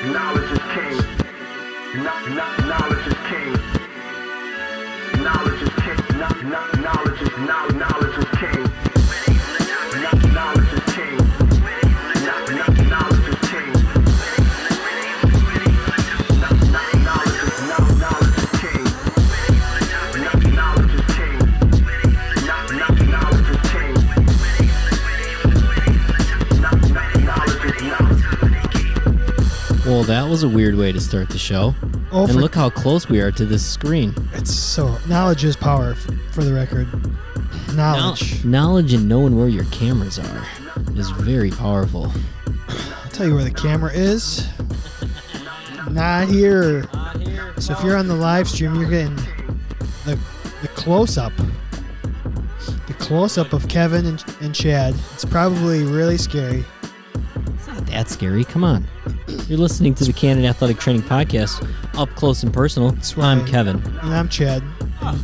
Knowledge is king. Knowledge is king. Knowledge is king. Knowledge is king. Knowledge is king. Knowledge is king. Knowledge is king. Well, that was a weird way to start the show. And look how close we are to this screen. It's so... Knowledge is power, for the record. Knowledge. Knowledge and knowing where your cameras are is very powerful. I'll tell you where the camera is. Not here. Not here. So if you're on the live stream, you're getting the close-up. The close-up of Kevin and Chad. It's probably really scary. It's not that scary. Come on. You're listening to the Candid Athletic Training Podcast, up close and personal. I'm Kevin. And I'm Chad. And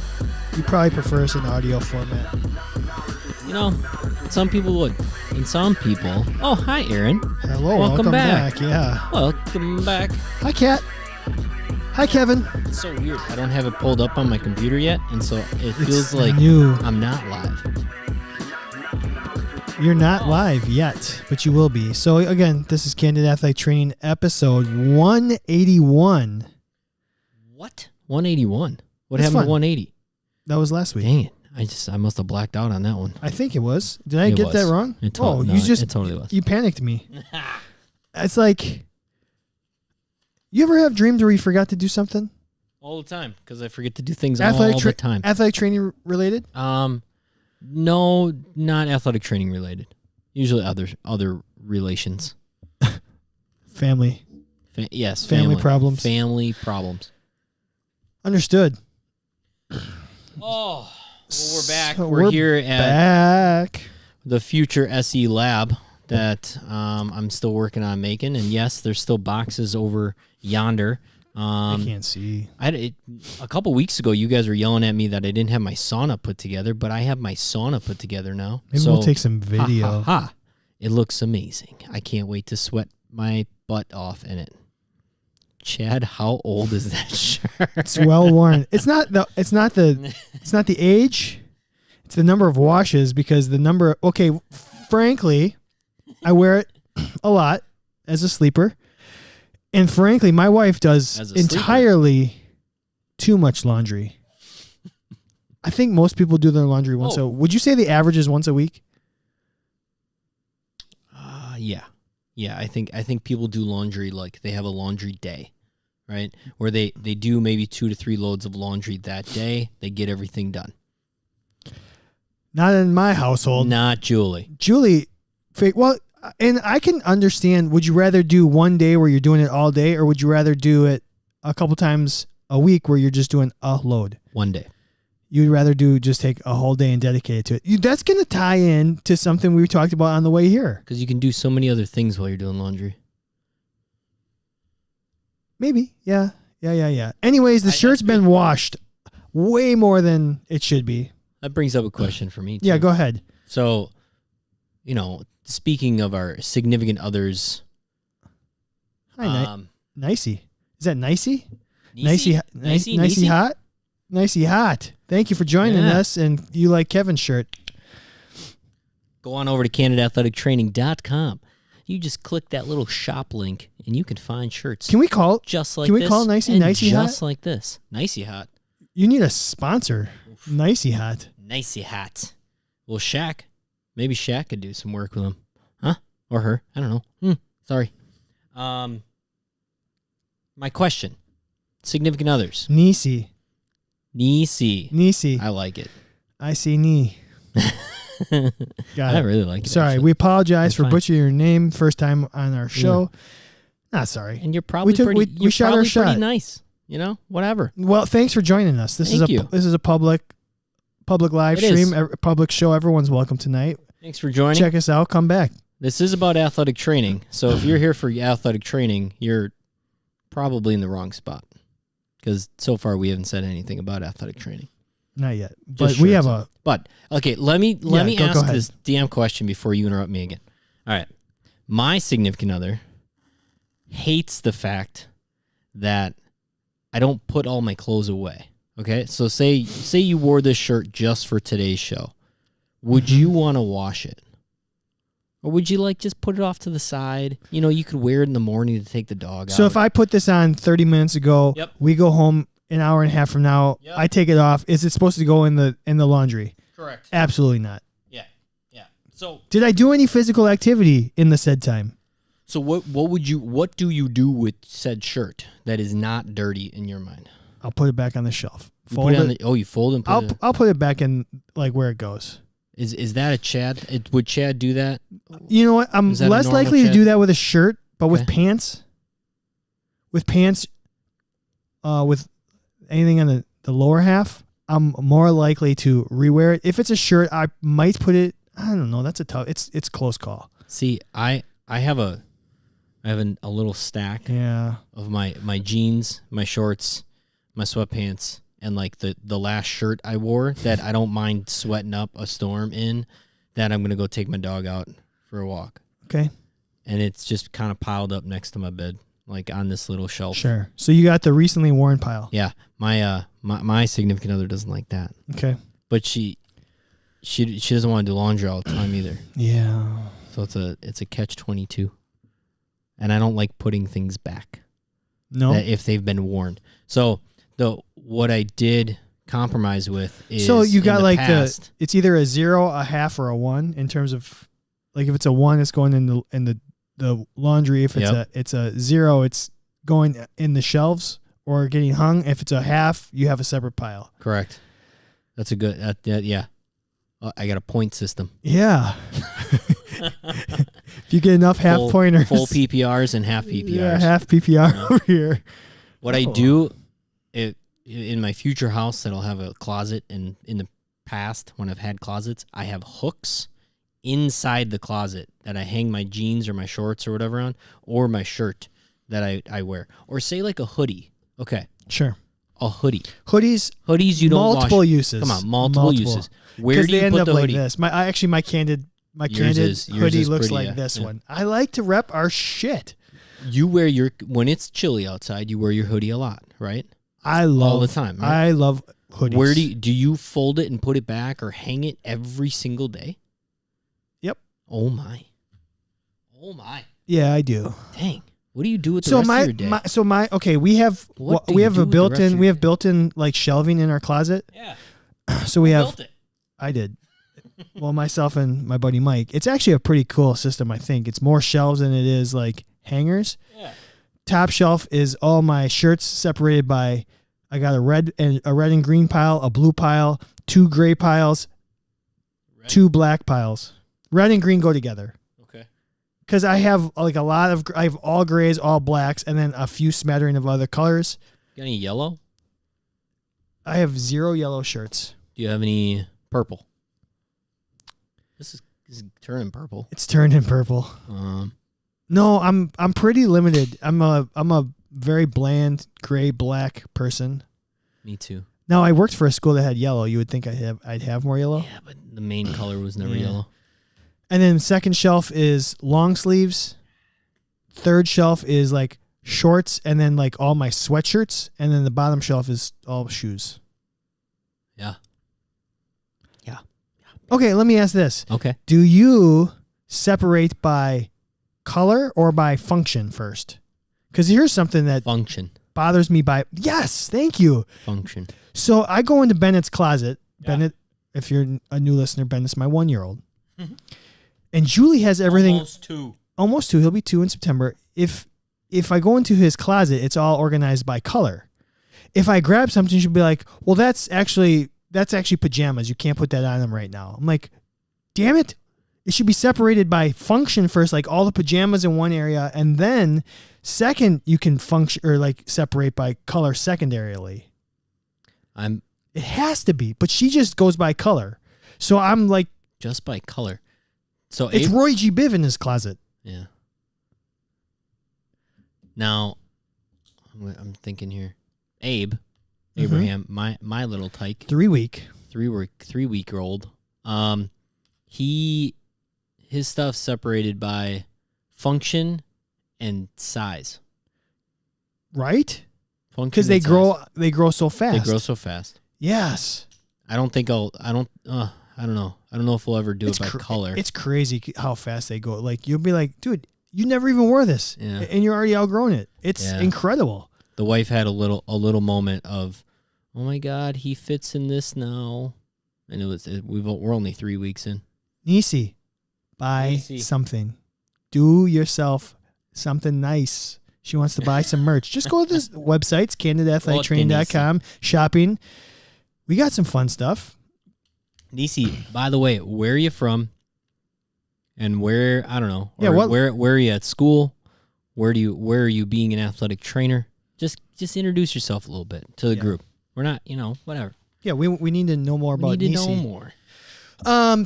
you probably prefer us in audio format. You know, some people would. And some people... Oh, hi, Aaron. Hello. Welcome back. Yeah. Welcome back. Hi, Kat. Hi, Kevin. It's so weird. I don't have it pulled up on my computer yet, and so it feels like new. I'm not live. You're not live yet, but you will be. So, again, this is Candid Athletic Training episode 181. What? 181? What That's happened fun. to 180? That was last week. Dang it. I must have blacked out on that one. I think it was. Did I get that wrong? It totally was. You panicked me. It's like, you ever have dreams where you forgot to do something? All the time, because I forget to do things all the time. Athletic training related? No, not athletic training related. Usually other relations. Family. Yes, family problems. Family problems. Understood. Oh, well, we're back. So we're here at back. The Future SE Lab that I'm still working on making. And yes, there's still boxes over yonder. I can't see. A couple weeks ago, you guys were yelling at me that I didn't have my sauna put together, but I have my sauna put together now. Maybe we'll take some video. Ha, ha, ha. It looks amazing. I can't wait to sweat my butt off in it. Chad, how old is that shirt? It's well worn. It's not the age. It's the number of washes, because the number. Okay, frankly, I wear it a lot as a sleeper. And frankly, my wife does entirely too much laundry. I think most people do their laundry once. So would you say the average is once a week? Yeah. I think people do laundry like they have a laundry day, right? Where they do maybe 2 to 3 loads of laundry that day. They get everything done. Not in my household. Not Julie. Well, and I can understand, would you rather do one day where you're doing it all day, or would you rather do it a couple times a week where you're just doing a load? One day. You'd rather just take a whole day and dedicate it to it. That's going to tie in to something we talked about on the way here. Because you can do so many other things while you're doing laundry. Maybe. Yeah. Anyways, the shirt's been washed way more than it should be. That brings up a question for me, too. Yeah, go ahead. So, speaking of our significant others. Hi, Nicey. Is that Nicey? Nicey hot? Nicey hot. Thank you for joining us, and you like Kevin's shirt. Go on over to candidathletictraining.com. You just click that little shop link, and you can find shirts. Can we call just like Can we this call Nicey hot? Just like this. Nicey hot. You need a sponsor. Nicey hot. Nicey hot. Well, maybe Shaq could do some work with him. Huh? Or her. I don't know. Sorry. My question. Significant others. Nicey. I like it. I see knee. I really like it. Sorry, actually. We apologize for butchering your name first time on our show. Not sorry. And you're probably we shot our shot. Pretty nice. Whatever. Well, thanks for joining us. This is a public live stream, a public show. Everyone's welcome tonight. Thanks for joining. Check us out. Come back. This is about athletic training. So if you're here for athletic training, you're probably in the wrong spot. Because so far we haven't said anything about athletic training. Not yet. But we have a... But, okay, let me ask this damn question before you interrupt me again. All right. My significant other, hates the fact that I don't put all my clothes away. Okay, so say you wore this shirt just for today's show. Would you want to wash it? Or would you like just put it off to the side? You know, you could wear it in the morning to take the dog out. So if I put this on 30 minutes ago, we go home an hour and a half from now, I take it off. Is it supposed to go in the laundry? Correct. Absolutely not. Yeah. So did I do any physical activity in the said time? So what do you do with said shirt that is not dirty in your mind? I'll put it back on the shelf. You fold it. I'll put it back in like where it goes. Is that a Chad? Would Chad do that? You know what? I'm less likely to do that with a shirt, but with pants. With pants, with anything on the lower half, I'm more likely to rewear it. If it's a shirt, I might put it. I don't know. That's a tough. It's close call. See, I have a little stack. Of my jeans, my shorts, my sweatpants, and like the last shirt I wore that I don't mind sweating up a storm in, that I'm gonna go take my dog out for a walk. Okay. And it's just kind of piled up next to my bed, like on this little shelf. Sure. So you got the recently worn pile. Yeah. My significant other doesn't like that. Okay. But she doesn't want to do laundry all the time either. Yeah. So it's a catch-22. And I don't like putting things back. No. If they've been worn. So what I did compromise with is, so you got like past, it's either a 0, a half, or a 1 in terms of, like, if it's a 1, it's going in the laundry. If it's a 0, it's going in the shelves or getting hung. If it's a half, you have a separate pile. Correct. That's a good yeah. I got a point system. Yeah. If you get enough half pointers, full PPRs and half PPRs. Yeah, half PPR over here. What I do in my future house that'll have a closet, and in the past when I've had closets, I have hooks inside the closet that I hang my jeans or my shorts or whatever on, or my shirt that I wear, or say like a hoodie. Okay, sure. A hoodie. Hoodies you don't multiple wash. uses. Come on, multiple uses. Where do you end put up the like hoodie? this. My Candid Yours hoodie is looks pretty, like this one. I like to rep our shit. You wear when it's chilly outside, you wear your hoodie a lot, right? I love all the time. Right? I love hoodies. Where do you fold it and put it back or hang it every single day? Yep. Oh my. Yeah, I do. Dang. What do you do with the rest of your day? Okay, we have built-in like shelving in our closet. Yeah. So we have built it? I did. Well, myself and my buddy Mike. It's actually a pretty cool system, I think. It's more shelves than it is like hangers. Yeah. Top shelf is all my shirts separated by, I got a red and green pile, a blue pile, 2 gray piles, 2 black piles. Red and green go together. Okay. Because I have like I have all grays, all blacks, and then a few smattering of other colors. Got any yellow? I have 0 yellow shirts. Do you have any purple? This is turning purple. It's turning purple. No, I'm pretty limited. I'm a very bland gray black person. Me too. Now I worked for a school that had yellow. You would think I'd have more yellow. Yeah, but the main color was never yellow. And then second shelf is long sleeves. Third shelf is like shorts, and then like all my sweatshirts, and then the bottom shelf is all shoes. Yeah. Okay, let me ask this. Okay. Do you separate by color or by function first? Because here's something that function bothers me by... Yes, thank you. Function. So I go into Bennett's closet. Yeah. Bennett, if you're a new listener, Bennett's my 1-year-old. And Julie has everything... Almost 2. He'll be 2 in September. If I go into his closet, it's all organized by color. If I grab something, she'll be like, well, that's actually pajamas. You can't put that on them right now. I'm like, damn it. It should be separated by function first, like all the pajamas in one area, and then second you can function or like separate by color secondarily. It has to be, but she just goes by color. So I'm like, just by color. So it's Roy G. Biv in his closet. Yeah. Now, I'm thinking here. Abraham, my little tyke, 3-week-old. His stuff separated by function and size. Right? Function Because and size. they grow so fast. They grow so fast. Yes. I don't know. I don't know if we'll ever do it by color. It's crazy how fast they go. Like, you'll be like, dude, you never even wore this. Yeah. And you're already outgrown it. It's incredible. The wife had a little moment of, oh my God, he fits in this now. And we're only 3 weeks in. Nisi, buy something. Do yourself something nice. She wants to buy some merch. Just go to this website, candidathletictraining.com, shopping. We got some fun stuff. Nisi, by the way, where are you from? And where, I don't know. Yeah, where are you at school? Where are you being an athletic trainer? Just introduce yourself a little bit to the group. We're not, whatever. Yeah, we need to know more about Nisi. We need to know more.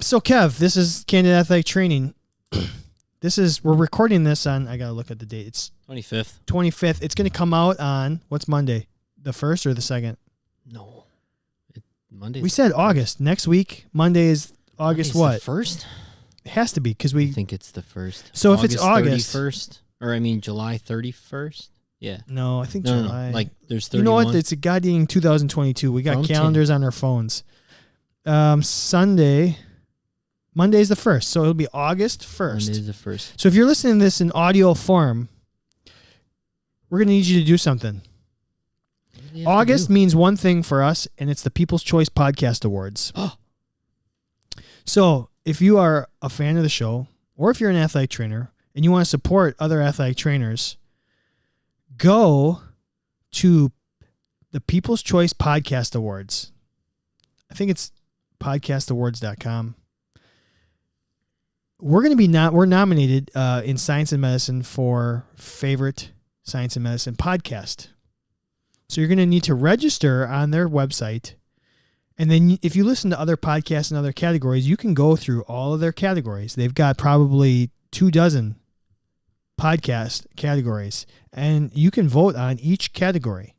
So Kev, this is Candid Athletic Training. We're recording this on, I got to look at the date. It's 25th. It's going to come out on, what's Monday? The 1st or the 2nd? No. Monday. We said August. Next week, Monday is August Monday's what? The 1st? It has to be because I think it's the 1st. So if it's August 31st, or I mean July 31st? Yeah. No, I think July. No. Like there's 31. You know what? It's a goddamn 2022. We got calendars on our phones. Monday is the 1st, so it'll be August 1st. Monday is the 1st. So if you're listening to this in audio form, we're going to need you to do something. August means one thing for us, and it's the People's Choice Podcast Awards. So if you are a fan of the show, or if you're an athletic trainer, and you want to support other athletic trainers, go to the People's Choice Podcast Awards. I think it's podcastawards.com. We're nominated in Science and Medicine for favorite Science and Medicine podcast. So you're going to need to register on their website. And then if you listen to other podcasts in other categories, you can go through all of their categories. They've got probably 24 podcast categories, and you can vote on each category.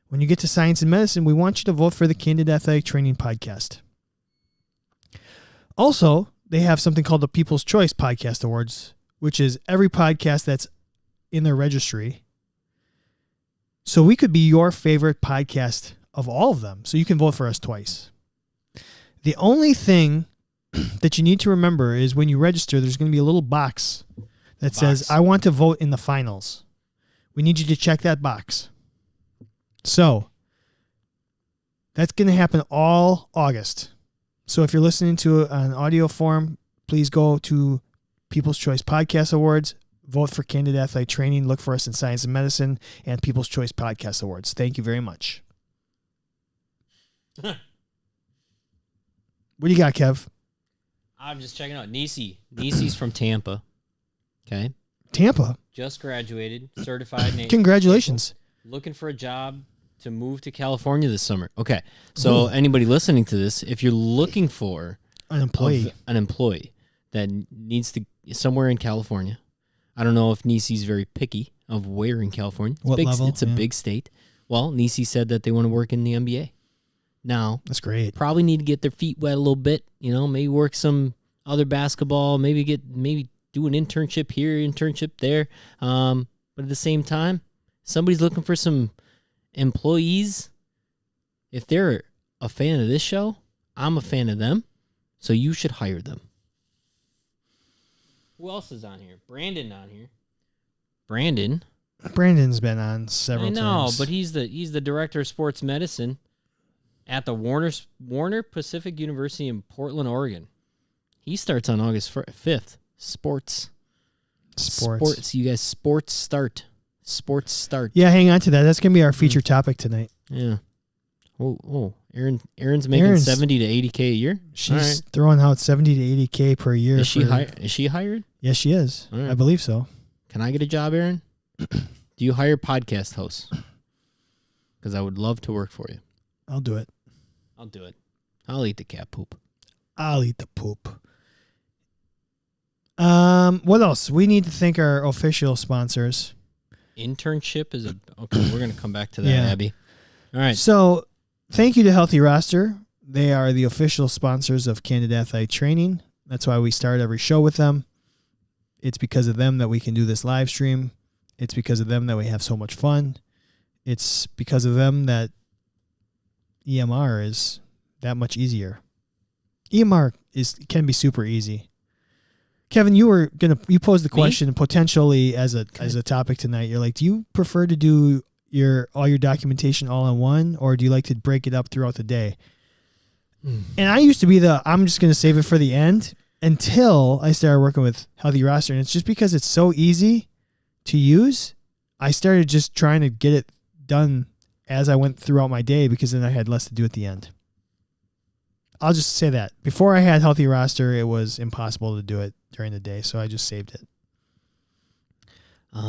When you get to Science and Medicine, we want you to vote for the Candid Athletic Training podcast. Also, they have something called the People's Choice Podcast Awards, which is every podcast that's in their registry. So we could be your favorite podcast of all of them. So you can vote for us twice. The only thing that you need to remember is when you register, there's going to be a little box that says, I want to vote in the finals. We need you to check that box. So that's going to happen all August. So if you're listening to an audio form, please go to People's Choice Podcast Awards, vote for Candid Athletic Training, look for us in Science and Medicine, and People's Choice Podcast Awards. Thank you very much. What do you got, Kev? I'm just checking out. Nisi's from Tampa. Okay. Tampa. Just graduated, certified. Congratulations. Looking for a job to move to California this summer. Okay. So anybody listening to this, if you're looking for an employee that needs to somewhere in California, I don't know if Nisi's very picky of where in California. What level? It's a big state. Well, Nisi said that they want to work in the NBA. Now, that's great. Probably need to get their feet wet a little bit. Maybe work some other basketball. Maybe do an internship here, internship there. But at the same time, somebody's looking for some employees. If they're a fan of this show, I'm a fan of them. So you should hire them. Who else is on here? Brandon on here. Brandon's been on several times. I know, but he's the director of sports medicine at the Warner Pacific University in Portland, Oregon. He starts on August 5th. Sports. You guys, sports start. Yeah, hang on to that. That's going to be our feature topic tonight. Yeah. Oh, Erin's making 70 to 80K a year. She's throwing out 70 to 80K per year. Is she hired? Yes, she is. Right. I believe so. Can I get a job, Erin? Do you hire podcast hosts? Because I would love to work for you. I'll do it. I'll eat the cat poop. I'll eat the poop. What else? We need to thank our official sponsors. Internship is okay. We're gonna come back to that, Abby. All right. So, thank you to Healthy Roster. They are the official sponsors of Candid Athletic Training. That's why we start every show with them. It's because of them that we can do this live stream. It's because of them that we have so much fun. It's because of them that EMR is that much easier. EMR can be super easy. Kevin, you posed the question potentially as a topic tonight. You're like, do you prefer to do all your documentation all in one, or do you like to break it up throughout the day? And I used to be I'm just going to save it for the end until I started working with Healthy Roster. And it's just because it's so easy to use. I started just trying to get it done as I went throughout my day, because then I had less to do at the end. I'll just say that. Before I had Healthy Roster, it was impossible to do it during the day, so I just saved it.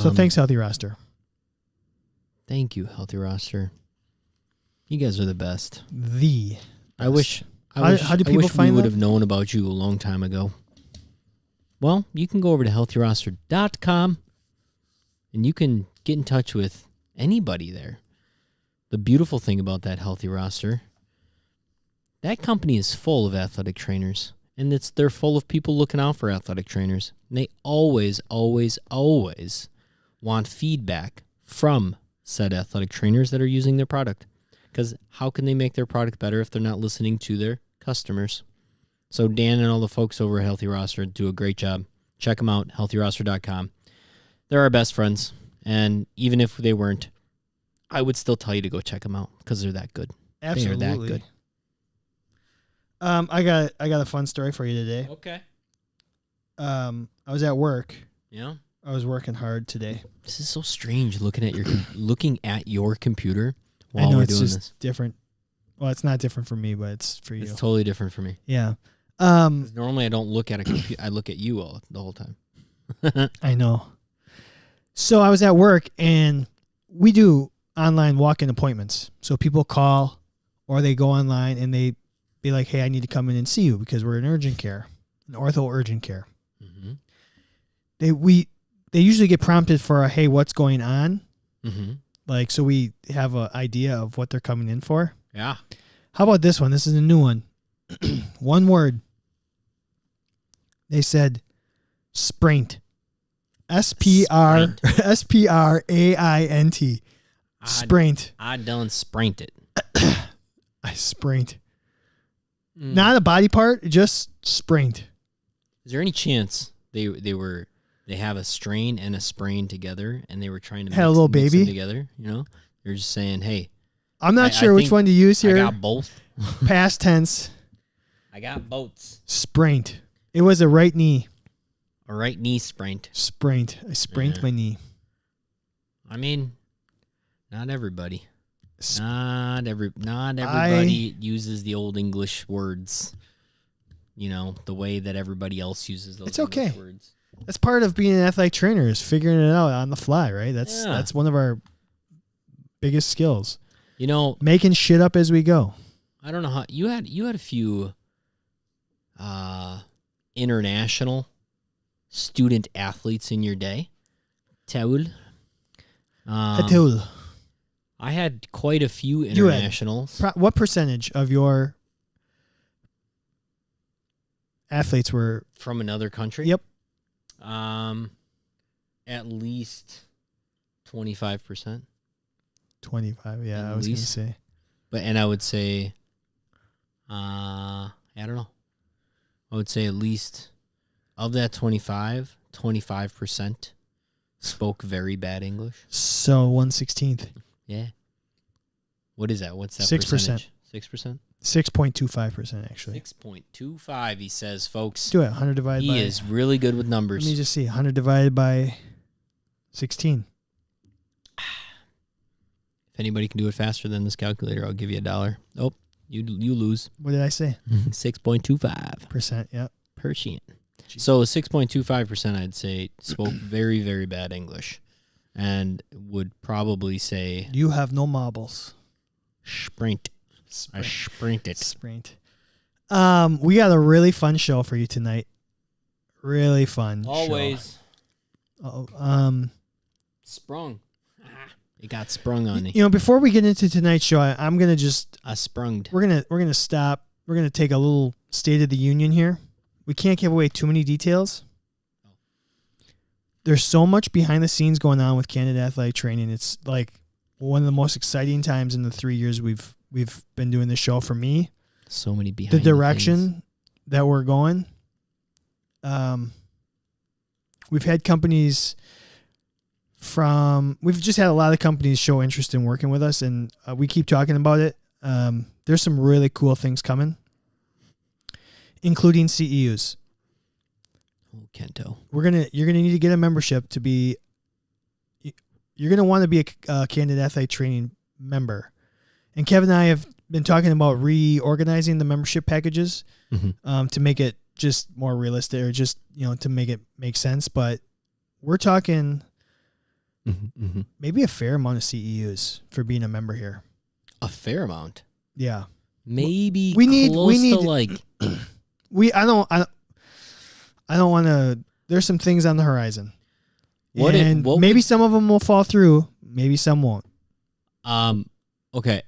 So thanks, Healthy Roster. Thank you, Healthy Roster. You guys are the best. How do people we find would have known about you a long time ago. Well, you can go over to healthyroster.com and you can get in touch with anybody there. The beautiful thing about that Healthy Roster, that company is full of athletic trainers, and they're full of people looking out for athletic trainers. And they always, always, always want feedback from said athletic trainers that are using their product. Because how can they make their product better if they're not listening to their customers? So Dan and all the folks over at Healthy Roster do a great job. Check them out, healthyroster.com. They're our best friends, and even if they weren't, I would still tell you to go check them out because they're that good. Absolutely. They are that good. I got a fun story for you today. Okay. I was at work. Yeah. I was working hard today. This is so strange looking at your computer I while know we're it's doing just this. different. Well, it's not different for me, but it's for you. It's totally different for me. Yeah. 'Cause normally I don't look at a computer. I look at you the whole time. I know. So I was at work, and we do online walk-in appointments. So people call or they go online and they be like, hey, I need to come in and see you because we're in urgent care, an ortho urgent care. Mm-hmm. They usually get prompted for a, hey, what's going on? Mm-hmm. Like, so we have an idea of what they're coming in for. Yeah. How about this one? This is a new one. One word. They said spraint. S-P-R-A-I-N-T. Spraint. I done spraint it. I spraint. Not a body part, just spraint. Is there any chance they have a strain and a sprain together, and they were trying to Had a little mix baby them together? You know, they're just saying, "Hey, I'm not sure which one to use here. I got both. Past tense. I got both. Spraint. It was a right knee. A right knee sprained. Sprained. I sprained my knee. I mean, not everybody. Not everybody uses the old English words. You know, the way that everybody else uses those English words. That's part of being an athletic trainer, is figuring it out on the fly, right? That's one of our biggest skills. You know, making shit up as we go. I don't know how you had a few international student athletes in your day. Taul. I had quite a few internationals. What percentage of your athletes were from another country? Yep. At least 25%. 25, yeah, I was going to say. And I would say, I don't know. I would say at least of that 25% spoke very bad English. So 1/16. Yeah. What is that? What's that 6%. percentage? 6%? 6.25%, actually. 6.25, he says, folks. Do it. 100 divided by... He is really good with numbers. Let me just see. 100 divided by 16. If anybody can do it faster than this calculator, I'll give you $1. Oh, you lose. What did I say? 6.25%. Yep. Percent. So 6.25%, I'd say, spoke very, very bad English, and would probably say, you have no marbles. Spraint. I spraint it. Spraint. We got a really fun show for you tonight. Really fun. Always. Show. Sprung. It got sprung on me. You know, before we get into tonight's show, I'm gonna just sprunged. We're gonna stop. We're gonna take a little State of the Union here. We can't give away too many details. there's so much behind the scenes going on with Candid Athletic Training. It's like one of the most exciting times in the 3 years we've been doing this show for me. So many behind the direction that we're going. We've had companies we've just had a lot of companies show interest in working with us, and we keep talking about it. There's some really cool things coming, including CEUs. Oh, Kento. You're gonna need to get a membership to be. You're gonna want to be a Candid Athletic Training member, and Kevin and I have been talking about reorganizing the membership packages to make it just more realistic, or just to make it make sense. But we're talking maybe a fair amount of CEUs for being a member here. A fair amount. Yeah. Maybe we need to like I don't want to. There's some things on the horizon. Maybe some of them will fall through. Maybe some won't. Okay.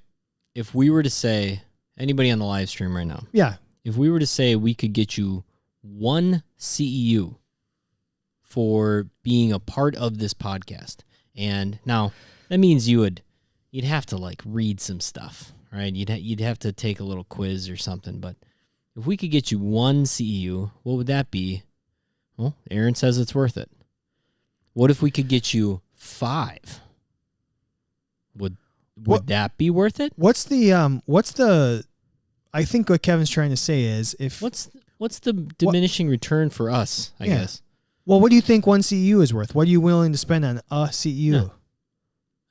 If we were to say, anybody on the live stream right now, yeah. If we were to say we could get you one CEU for being a part of this podcast, and now that means you'd have to like read some stuff, right? You'd have to take a little quiz or something. But if we could get you one CEU, what would that be? Well, Aaron says it's worth it. What if we could get you 5? Would that be worth it? What's the I think what Kevin's trying to say is what's the diminishing return for us, I guess. Well, what do you think one CEU is worth? What are you willing to spend on a CEU? Yeah.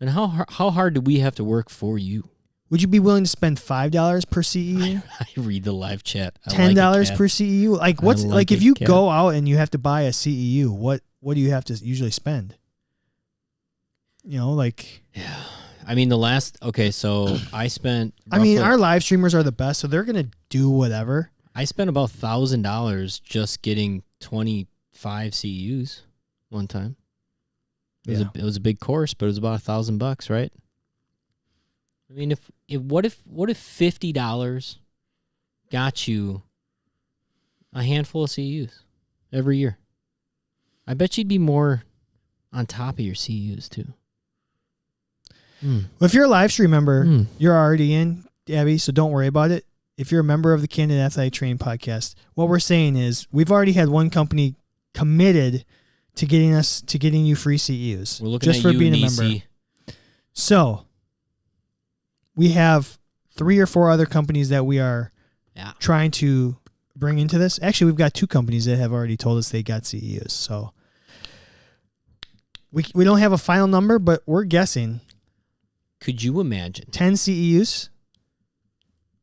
And how hard do we have to work for you? Would you be willing to spend $5 per CEU? I read the live chat. $10 per CEU? Like what's like if you go out and you have to buy a CEU, what do you have to usually spend? Like yeah. I mean so I spent our live streamers are the best, so they're going to do whatever. I spent about $1,000 just getting 25 CEUs one time. It was a big course, but it was about $1,000, right? I mean, what if $50 got you a handful of CEUs every year? I bet you'd be more on top of your CEUs too. Well, if you're a live stream member, you're already in, Abby, so don't worry about it. If you're a member of the Candid Athletic Training podcast, what we're saying is we've already had one company committed to getting you free CEUs. We're looking just for being a member. So we have 3 or 4 other companies that we are trying to bring into this. Actually, we've got 2 companies that have already told us they got CEUs. So we don't have a final number, but we're guessing. Could you imagine 10 CEUs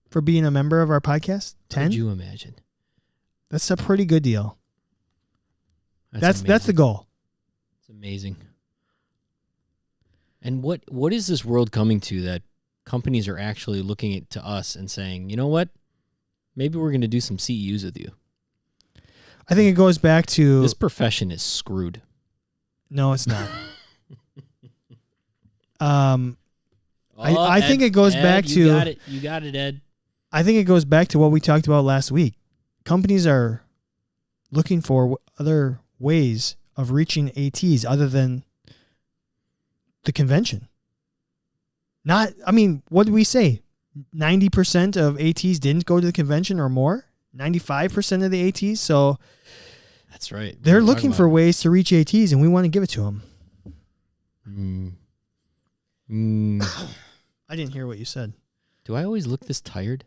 for being a member of our podcast? 10? Could you imagine? That's a pretty good deal. That's the goal. It's amazing. And what is this world coming to that companies are actually looking to us and saying, you know what? Maybe we're going to do some CEUs with you. I think it goes back to... This profession is screwed. No, it's not. I think it goes back to... You got it, Ed. I think it goes back to what we talked about last week. Companies are looking for other ways of reaching ATs other than the convention. What did we say? 90% of ATs didn't go to the convention or more? 95% of the ATs? So that's right. They're looking for ways to reach ATs, and we want to give it to them. I didn't hear what you said. Do I always look this tired?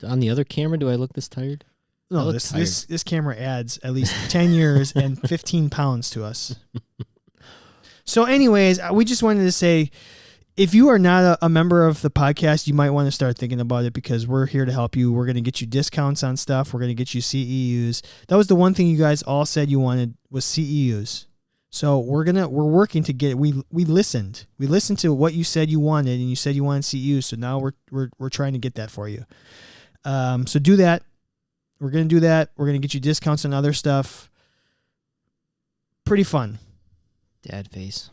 On the other camera, do I look this tired? No, this camera adds at least 10 years and 15 pounds to us. So anyways, we just wanted to say, if you are not a member of the podcast, you might want to start thinking about it, because we're here to help you. We're going to get you discounts on stuff. We're going to get you CEUs. That was the one thing you guys all said you wanted, was CEUs. So we're working to get it. We listened. We listened to what you said you wanted, and you said you wanted CEUs. So now we're trying to get that for you. So do that. We're going to do that. We're going to get you discounts on other stuff. Pretty fun. Dad face.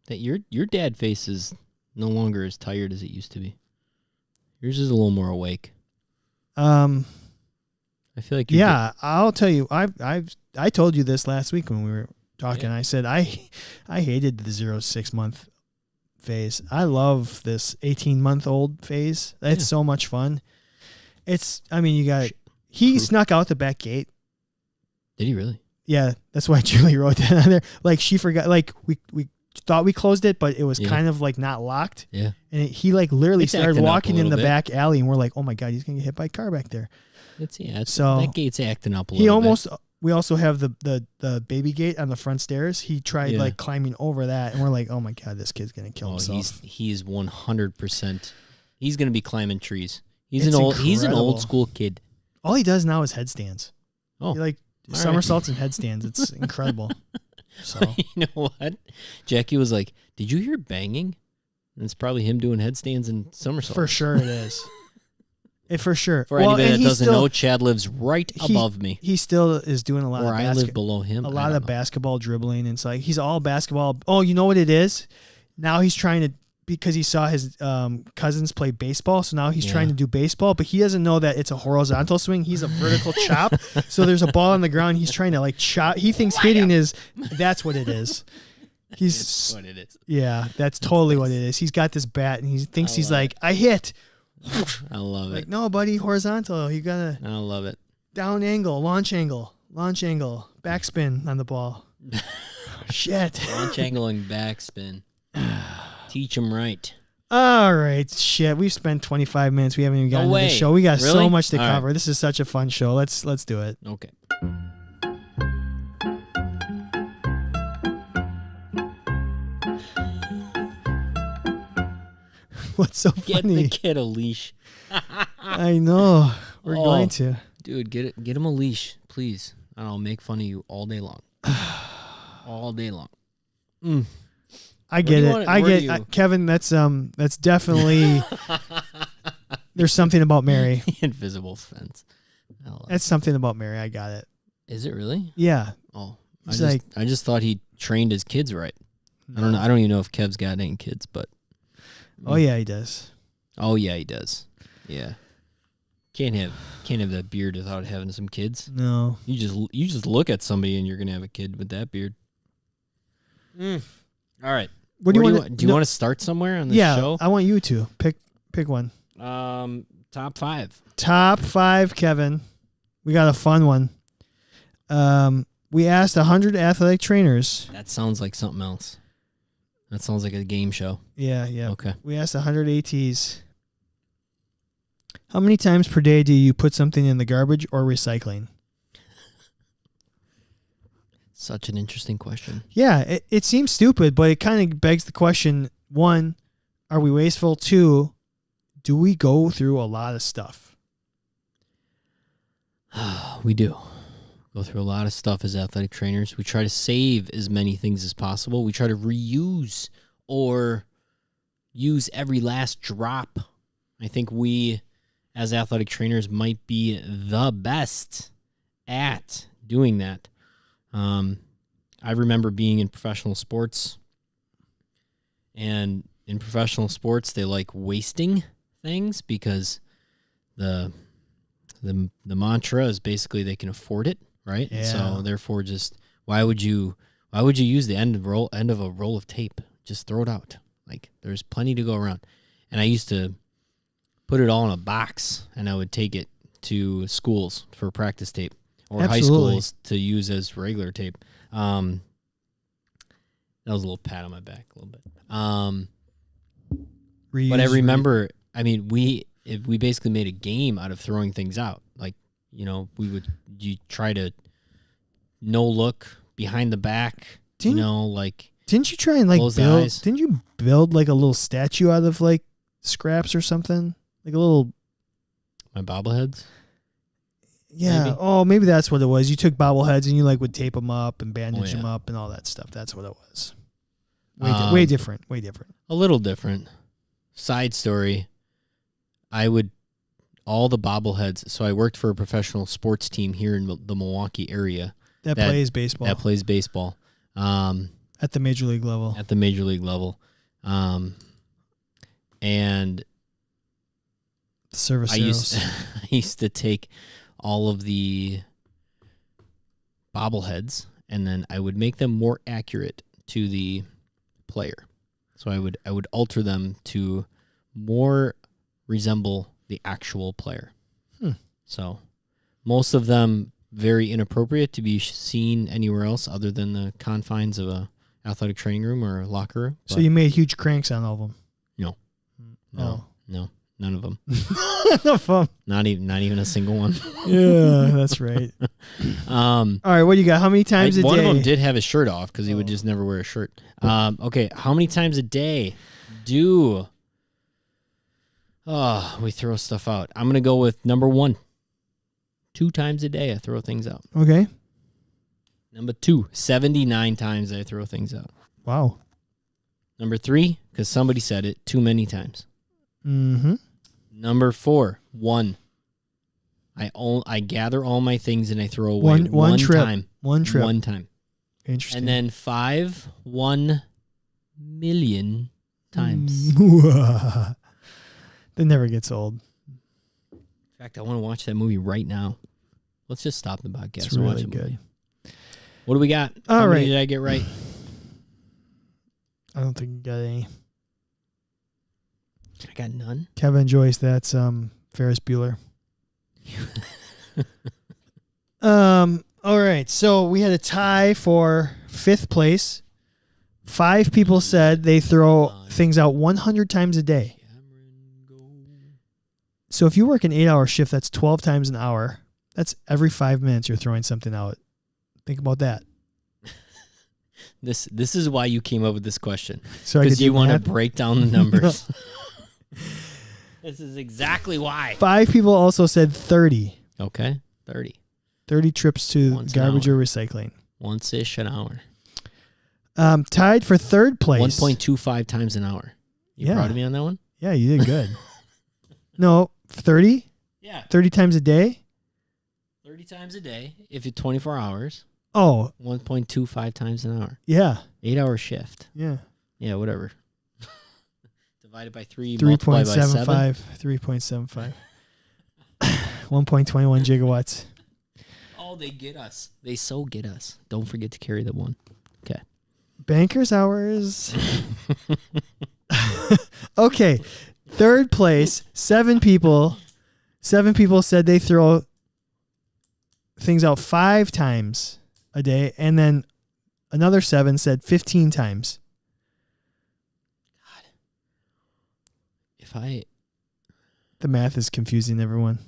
That your dad face is no longer as tired as it used to be. Yours is a little more awake. I I feel like you're Yeah, I'll tell you. I told you this last week when we were talking. Yeah. I said I hated the 0 to 6 month phase. I love this 18-month-old phase. It's so much fun. You got he snuck out the back gate. Did he really? Yeah, that's why Julie wrote that on there. Like she forgot. Like we thought we closed it, but it was kind of like not locked. Yeah. And he like literally started walking in the bit. back alley, and we're like, oh my god, he's gonna get hit by a car back there. So that gate's acting up a little bit. We also have the baby gate on the front stairs. He tried like climbing over that, and we're like, oh my god, this kid's gonna kill himself. He's 100%. He's gonna be climbing trees. He's an old school kid. All he does now is headstands. Oh, he like somersaults and headstands. It's incredible. So you know what? Jackie was like, "Did you hear banging?" And it's probably him doing headstands and somersaults. For sure, it is. For sure. For anybody that doesn't know, Chad lives right above me. He still is doing a lot of I live below him. A lot of basketball dribbling. And it's like he's all basketball. Oh, you know what it is? Now he's trying to, because he saw his cousins play baseball, so now he's trying to do baseball, but he doesn't know that it's a horizontal swing. He's a vertical chop. So there's a ball on the ground. He's trying to like chop. He thinks hitting is, that's what it is. That's what it is. Yeah, that's totally what it is. He's got this bat and he thinks he's like, I hit. I love it. Like, no, buddy, horizontal. You gotta. I love it. Down angle, launch angle, backspin on the ball. Shit. Launch angle and backspin. Teach him right. All right, shit. We've spent 25 minutes. We haven't even gotten to the show. We got so much to cover. Right. This is such a fun show. Let's do it. Okay. What's so funny? Get the kid a leash. I know. We're going to. Dude, get him a leash, please. And I'll make fun of you all day long. All day long. I get it. Kevin, that's definitely there's something about Mary. Invisible fence. That's something about Mary. I got it. Is it really? Yeah. Oh. I just thought he trained his kids right. I don't know. I don't even know if Kev's got any kids, but oh yeah, he does. Oh yeah, he does. Yeah. Can't have that beard without having some kids. No. You just look at somebody and you're gonna have a kid with that beard. All right. What do you want? Do you want to start somewhere on the show? I want you to pick one. Top 5. Top 5, Kevin. We got a fun one. We asked 100 athletic trainers. That sounds like something else. That sounds like a game show. Yeah. Okay. We asked 100 ATs. How many times per day do you put something in the garbage or recycling? Such an interesting question. Yeah, it seems stupid, but it kind of begs the question, 1, are we wasteful? 2, do we go through a lot of stuff? We do. Go through a lot of stuff as athletic trainers. We try to save as many things as possible. We try to reuse or use every last drop. I think we, as athletic trainers, might be the best at doing that. I remember being in professional sports, and in professional sports, they like wasting things because the mantra is basically they can afford it, right? Yeah. So therefore, just why would you use the end of a roll of tape? Just throw it out. Like there's plenty to go around. And I used to put it all in a box, and I would take it to schools for practice tape, or high schools to use as regular tape. That was a little pat on my back a little bit. But I remember, I mean, we basically made a game out of throwing things out. Like, you try to no look behind the back, Didn't you try and didn't you build like a little statue out of like scraps or something? Like a little. My bobbleheads? Yeah. Maybe. Oh, maybe that's what it was. You took bobbleheads and you like would tape them up and bandage them up and all that stuff. That's what it was. Way different. Way different. A little different. Side story. All the bobbleheads. So I worked for a professional sports team here in the Milwaukee area. That plays baseball. At the major league level. And I used to take all of the bobbleheads, and then I would make them more accurate to the player. So I would alter them to more resemble the actual player. So most of them very inappropriate to be seen anywhere else other than the confines of a athletic training room or a locker room. So you made huge cranks on all of them? No. No, none of them. None of them. Not even a single one. Yeah, that's right. All right, what do you got? How many times a day? One of them did have his shirt off because he would just never wear a shirt. Okay, how many times a day do we throw stuff out? I'm going to go with number 1. 2 times a day I throw things out. Okay. Number 2, 79 times I throw things out. Wow. Number 3, because somebody said it, too many times. Mm-hmm. Number 4, 1. I gather all my things and I throw away one trip. time. One trip. One time. Interesting. And then 5, 1 million times. That never gets old. In fact, I want to watch that movie right now. Let's just stop the podcast. It's and really watch the movie. good. What do we got? All How right. many did I get right? I don't think you got any. I got none. Kevin Joyce, that's Ferris Bueller. All right, so we had a tie for 5th place. 5 people said they throw things out 100 times a day. So if you work an 8-hour shift, that's 12 times an hour. That's every 5 minutes you're throwing something out. Think about that. This is why you came up with this question. So because you want to break down the numbers. This is exactly why. 5 people also said 30. Okay, 30. 30 trips to Once an garbage hour. or recycling. Once-ish an hour. Tied for 3rd place. 1.25 times an hour. You proud of me on that one? Yeah, you did good. No, 30? Yeah. 30 times a day? 30 times a day. If it's 24 hours. Oh. 1.25 times an hour. Yeah. 8-hour shift. Yeah. Yeah, whatever. Divided by 3, multiplied by 7. 3.75. 1.21 gigawatts. Oh, they get us. They so get us. Don't forget to carry the 1. Okay. Banker's hours. Okay. 3rd place, 7 people. 7 people said they throw things out 5 times a day, and then another 7 said 15 times. God. The math is confusing everyone.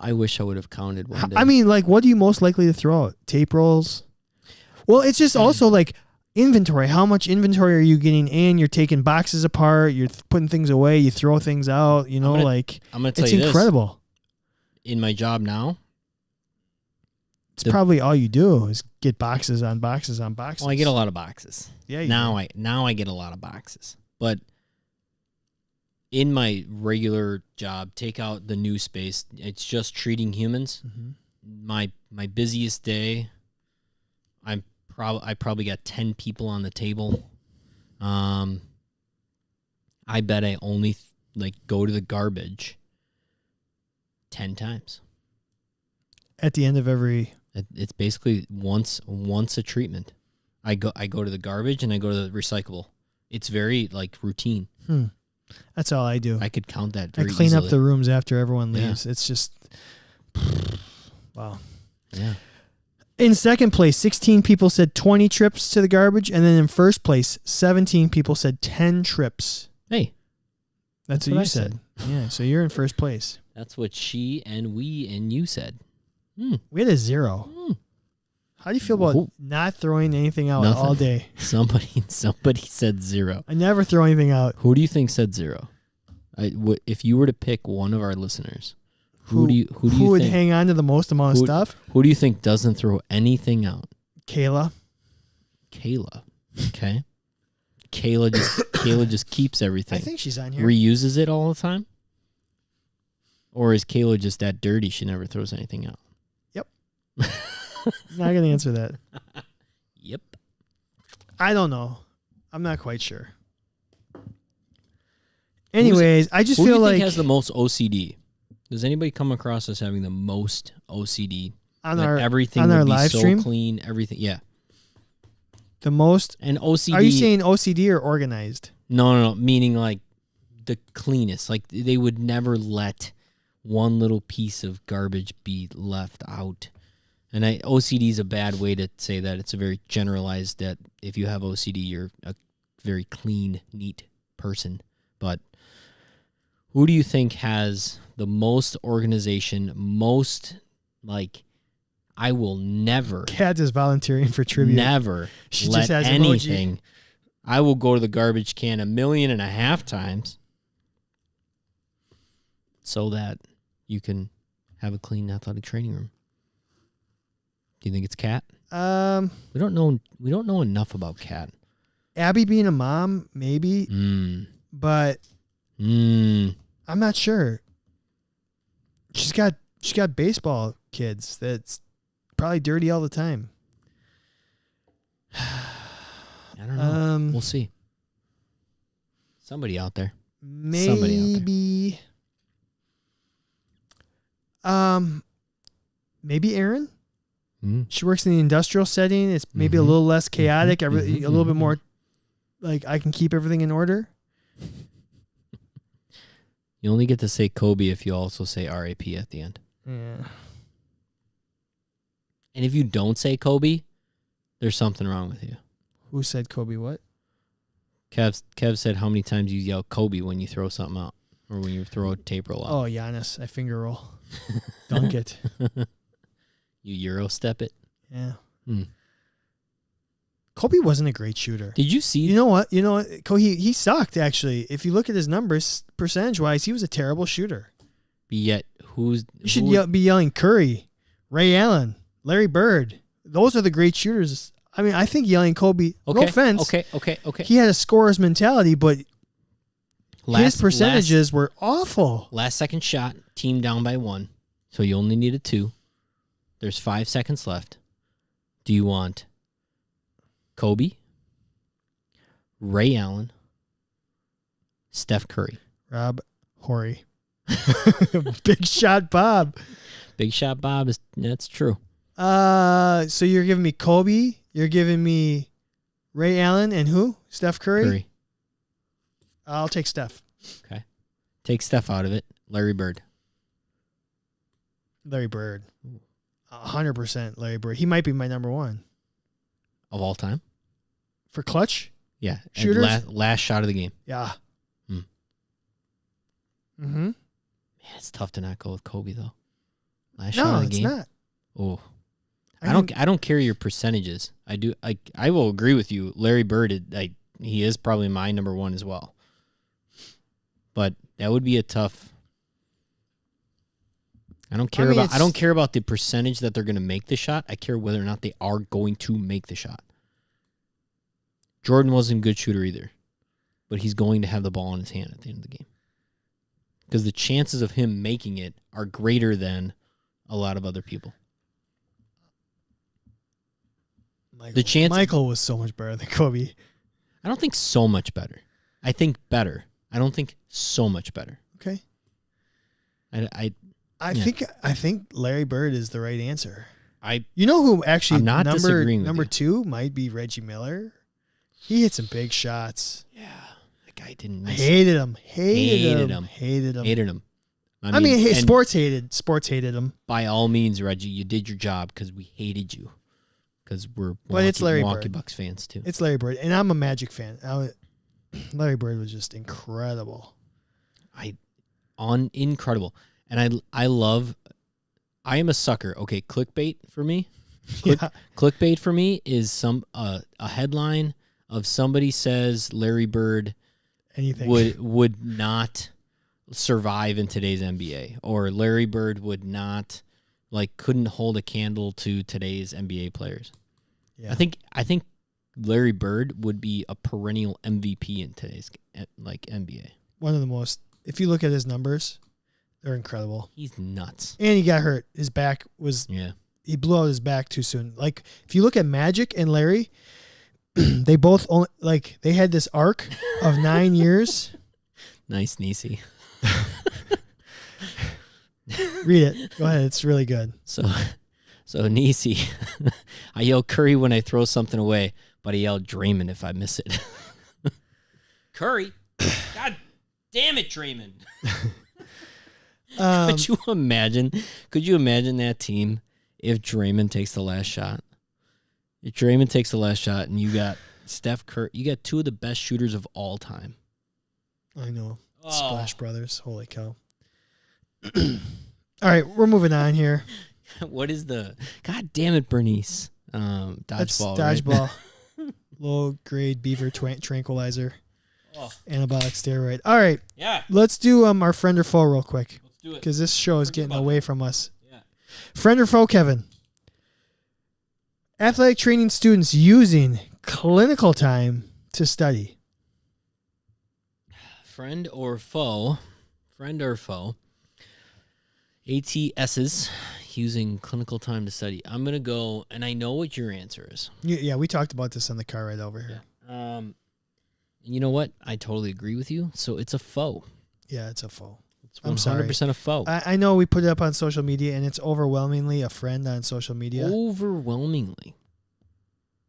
I wish I would have counted one day. I mean, like, what are you most likely to throw out? Tape rolls? Well, it's just also like inventory. How much inventory are you getting in? You're taking boxes apart. You're putting things away. You throw things out. You know, I'm gonna tell you it's incredible. In my job now, it's probably all you do is get boxes on boxes on boxes. well, I get a lot of boxes. Yeah. Now I get a lot of boxes. But in my regular job, take out the new space. It's just treating humans. Mm-hmm. My busiest day, I probably got 10 people on the table. I bet I only go to the garbage 10 times. At the end of every... It's basically once a treatment. I go to the garbage and I go to the recyclable. It's very routine. That's all I do. I could count that I very clean easily. up the rooms after everyone leaves. Yeah. It's just... Wow. Yeah. In 2nd place, 16 people said 20 trips to the garbage. And then in 1st place, 17 people said 10 trips. Hey. That's what you said. Yeah, so you're in 1st place. That's what she and we and you said. We had a 0. How do you feel about not throwing anything out Nothing. all day? Somebody said 0. I never throw anything out. Who do you think said 0? If you were to pick one of our listeners, who do you would think, hang on to the most amount of stuff? Who do you think doesn't throw anything out? Kayla. Okay. Kayla just keeps everything. I think she's on here. Reuses it all the time? Or is Kayla just that dirty she never throws anything out? Yep. Not going to answer that. Yep. I don't know. I'm not quite sure. Anyways, I just Who feel do you like think has the most OCD? Does anybody come across as having the most OCD? on That our everything on would our be live so stream, clean, everything. Yeah. the most. And OCD. Are you saying OCD or organized? No. Meaning like the cleanest. Like they would never let one little piece of garbage be left out. And OCD is a bad way to say that. It's a very generalized that if you have OCD, you're a very clean, neat person. But who do you think has the most organization, most like, I will never, Kat is volunteering for trivia. never She let just has anything. I will go to the garbage can 1.5 million times so that you can have a clean athletic training room. Do you think it's Kat? We don't know enough about Kat. Abby being a mom, maybe, but I'm not sure. She's got baseball kids that's probably dirty all the time. I don't know. We'll see. Somebody out there. Maybe. Maybe Erin. She works in the industrial setting. It's maybe a little less chaotic, a little bit more like I can keep everything in order. You only get to say Kobe if you also say RAP at the end. Yeah. And if you don't say Kobe, there's something wrong with you. Who said Kobe what? Kev said how many times you yell Kobe when you throw something out or when you throw a tape roll out. Oh, Giannis. I finger roll. Dunk it. You Euro step it. Yeah. Kobe wasn't a great shooter. Did you see? You know what? He sucked, actually. If you look at his numbers, percentage-wise, he was a terrible shooter. Yet, you should be yelling Curry, Ray Allen, Larry Bird. Those are the great shooters. I mean, I think yelling Kobe, no offense. Okay. He had a scorer's mentality, but his percentages were awful. Last second shot, team down by 1. So you only needed 2. There's 5 seconds left. Do you want Kobe, Ray Allen, Steph Curry? Rob Horry. Big shot Bob. Big shot Bob, that's true. So you're giving me Kobe, you're giving me Ray Allen, and who? Steph Curry? I'll take Steph. Okay. Take Steph out of it. Larry Bird. 100% Larry Bird. He might be my number 1. Of all time? For clutch? Yeah. Shooters? Last shot of the game. Yeah. Man, it's tough to not go with Kobe, though. Last shot of the game? No, it's not. Oh. I don't care your percentages. I will agree with you. Larry Bird, he is probably my number 1 as well. But that would be a tough. I don't care about the percentage that they're going to make the shot. I care whether or not they are going to make the shot. Jordan wasn't a good shooter either, but he's going to have the ball in his hand at the end of the game. Because the chances of him making it are greater than a lot of other people. Michael was so much better than Kobe. I don't think so much better. I think better. I don't think so much better. Okay. I think Larry Bird is the right answer. I'm who actually not disagreeing with number you. 2 might be Reggie Miller. He hit some big shots. Yeah, that guy didn't miss. Hated him. I mean, sports hated him. By all means, Reggie, you did your job because we hated you. Because we're Milwaukee Bucks fans too. It's Larry Bird, and I'm a Magic fan. Larry Bird was just incredible. Incredible. And I am a sucker. Okay, clickbait for me. Clickbait for me is a headline of somebody says Larry Bird would not survive in today's NBA, or Larry Bird would not couldn't hold a candle to today's NBA players. Yeah. I think Larry Bird would be a perennial MVP in today's NBA. One of the most. If you look at his numbers, they're incredible. He's nuts. And he got hurt. His back was. Yeah. He blew out his back too soon. If you look at Magic and Larry, they both they had this arc of 9 years. Nice, Nisi. Read it. Go ahead. It's really good. So Nisi, I yell Curry when I throw something away, but I yell Draymond if I miss it. Curry? God damn it, Draymond. Could you imagine that team if Draymond takes the last shot? If Draymond takes the last shot and you got Steph Curry, you got two of the best shooters of all time. I know. Splash Brothers. Holy cow. All right, we're moving on here. What is the... God damn it, Bernice. Dodgeball, That's right? dodgeball. Low-grade beaver tranquilizer. Antibiotic steroid. All right. Yeah. Let's do our friend or foe real quick. Let's do it. Because this show is getting away from us. Yeah. Friend or foe, Kevin? Athletic training students using clinical time to study. Friend or foe? Friend or foe? ATSs using clinical time to study. I'm going to go, and I know what your answer is. Yeah, we talked about this in the car right over here. And you know what? I totally agree with you. So it's a foe. Yeah, it's a foe. It's 100% a foe. I know we put it up on social media, and it's overwhelmingly a friend on social media. Overwhelmingly.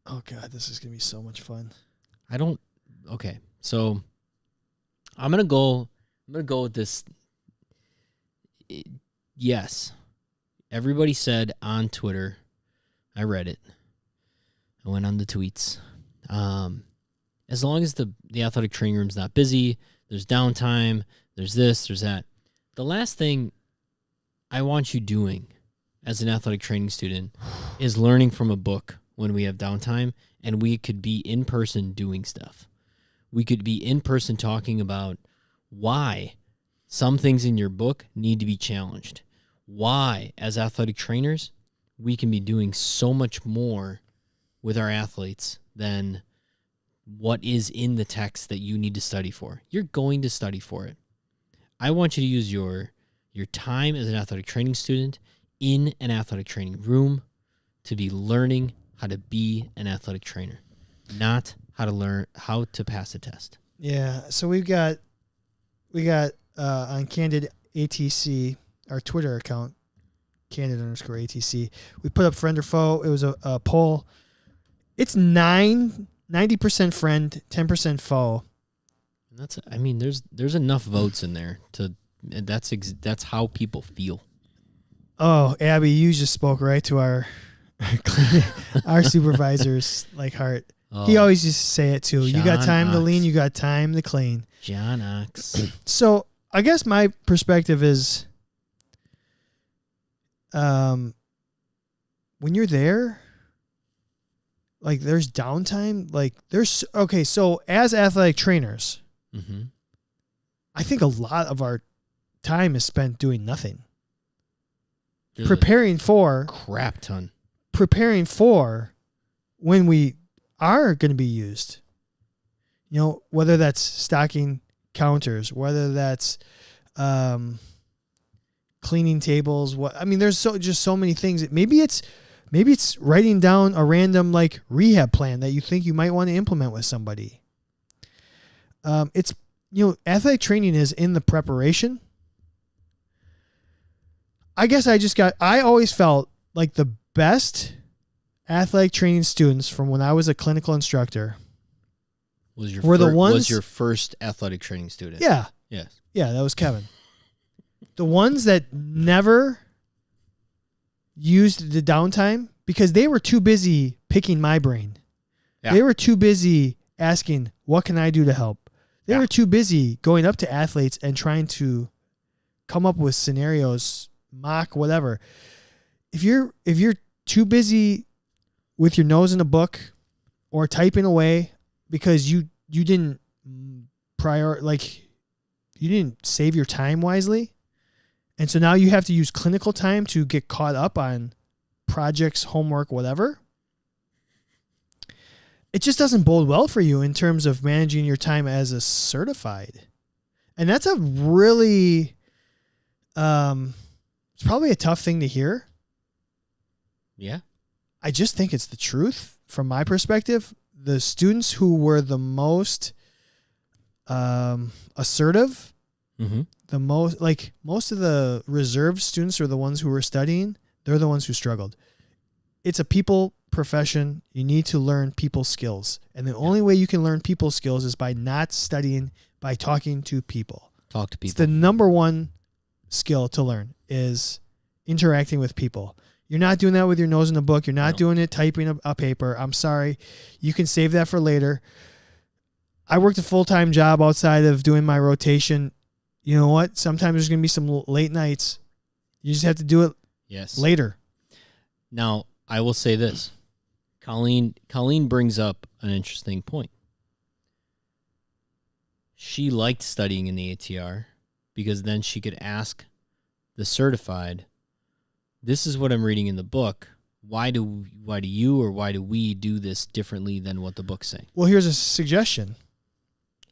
Oh, God, this is going to be so much fun. Okay, so I'm going to go with this. Yes. Everybody said on Twitter, I read it. I went on the tweets. As long as the athletic training room's not busy, there's downtime, there's this, there's that. The last thing I want you doing as an athletic training student is learning from a book when we have downtime, and we could be in person doing stuff. We could be in person talking about why some things in your book need to be challenged. Why, as athletic trainers, we can be doing so much more with our athletes than what is in the text that you need to study for. You're going to study for it. I want you to use your time as an athletic training student in an athletic training room to be learning how to be an athletic trainer, not how to learn how to pass a test. Yeah, so we got on Candid ATC, our Twitter account, Candid_ATC, we put up friend or foe. It was a poll. It's 90% friend, 10% foe. And there's enough votes in there that's how people feel. Oh, Abby, you just spoke right to our supervisor's heart. Oh, he always used to say it too. You got time to lean, you got time to clean. John Ox. So I guess my perspective is, when you're there, there's downtime. So as athletic trainers, mm-hmm. I think a lot of our time is spent doing nothing. There's preparing for when we are going to be used. Whether that's stocking counters, whether that's cleaning tables. There's so many things. Maybe it's writing down a random rehab plan that you think you might want to implement with somebody. It's athletic training is in the preparation. I guess I always felt like the best athletic training students from when I was a clinical instructor was your first athletic training student. Yeah. Yes. Yeah, that was Kevin. The ones that never used the downtime because they were too busy picking my brain. Yeah. They were too busy asking, what can I do to help? They were too busy going up to athletes and trying to come up with scenarios, mock whatever. If you're too busy with your nose in a book or typing away because you didn't you didn't save your time wisely, and so now you have to use clinical time to get caught up on projects, homework, whatever, it just doesn't bode well for you in terms of managing your time as a certified. And that's a really, it's probably a tough thing to hear. Yeah. I just think it's the truth from my perspective. The students who were the most assertive. Mm-hmm. Most of the reserve students are the ones who were studying. They're the ones who struggled. It's a people profession. You need to learn people skills. And the only way you can learn people skills is by not studying, by talking to people. Talk to people. It's the number one skill to learn is interacting with people. You're not doing that with your nose in a book. You're not doing it typing a paper. I'm sorry. You can save that for later. I worked a full-time job outside of doing my rotation. You know what? Sometimes there's going to be some late nights. You just have to do it later. Now, I will say this. Colleen brings up an interesting point. She liked studying in the ATR because then she could ask the certified, this is what I'm reading in the book. Why do you or why do we do this differently than what the book's saying? Well, here's a suggestion.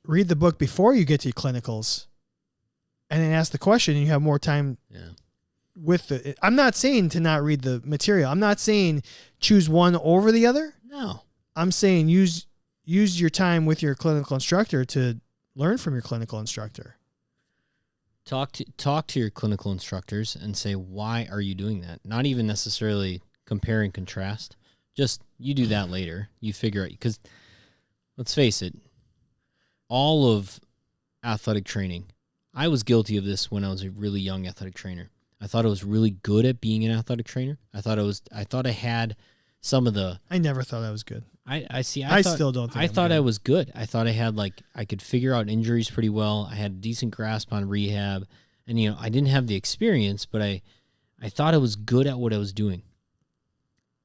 Read the book before you get to your clinicals and then ask the question and you have more time with it. I'm not saying to not read the material. I'm not saying choose one over the other. No. I'm saying use your time with your clinical instructor to learn from your clinical instructor. Talk to your clinical instructors and say, why are you doing that? Not even necessarily compare and contrast. Just you do that later. You figure out, because let's face it, all of athletic training, I was guilty of this when I was a really young athletic trainer. I thought I was really good at being an athletic trainer. I thought I had some of the. I never thought I was good. I still don't think I thought I was good. I thought I had I could figure out injuries pretty well. I had a decent grasp on rehab, and I didn't have the experience, but I thought I was good at what I was doing.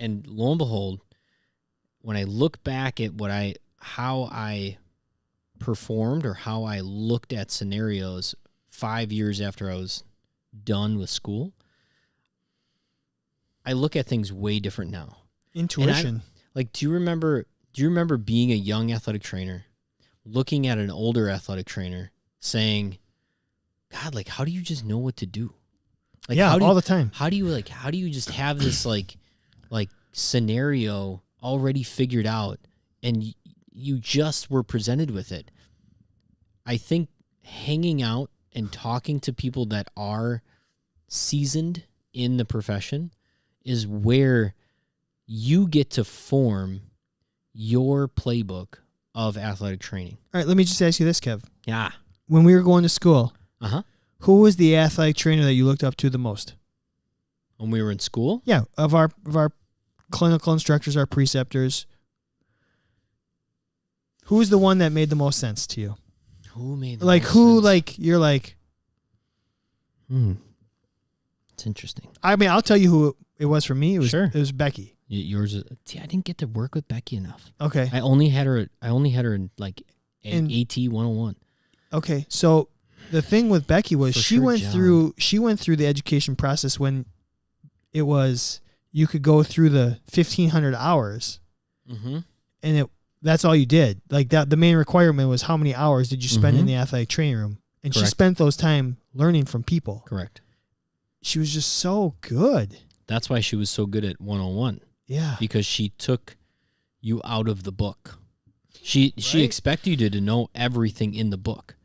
And lo and behold, when I look back at how I performed or how I looked at scenarios 5 years after I was done with school, I look at things way different now. Intuition. Do you remember being a young athletic trainer, looking at an older athletic trainer, saying, "God, how do you just know what to do?" All the time. How do you just have this scenario already figured out, and you just were presented with it? I think hanging out and talking to people that are seasoned in the profession is where you get to form your playbook of athletic training. All right, let me just ask you this, Kev. Yeah. When we were going to school, Who was the athletic trainer that you looked up to the most? When we were in school? Yeah, of our clinical instructors, our preceptors. Who was the one that made the most sense to you? Who made the most sense? You're like... It's interesting. I mean, I'll tell you who it was for me. Sure. It was Becky. Yours is, see, I didn't get to work with Becky enough. Okay. I only had her in AT 101. Okay. So the thing with Becky was she went through the education process when it was you could go through the 1,500 hours. Mm-hmm. And that's all you did. The main requirement was how many hours did you spend in the athletic training room? And Correct. She spent those time learning from people. Correct. She was just so good. That's why she was so good at 101. Yeah. Because she took you out of the book. She expected you to know everything in the book,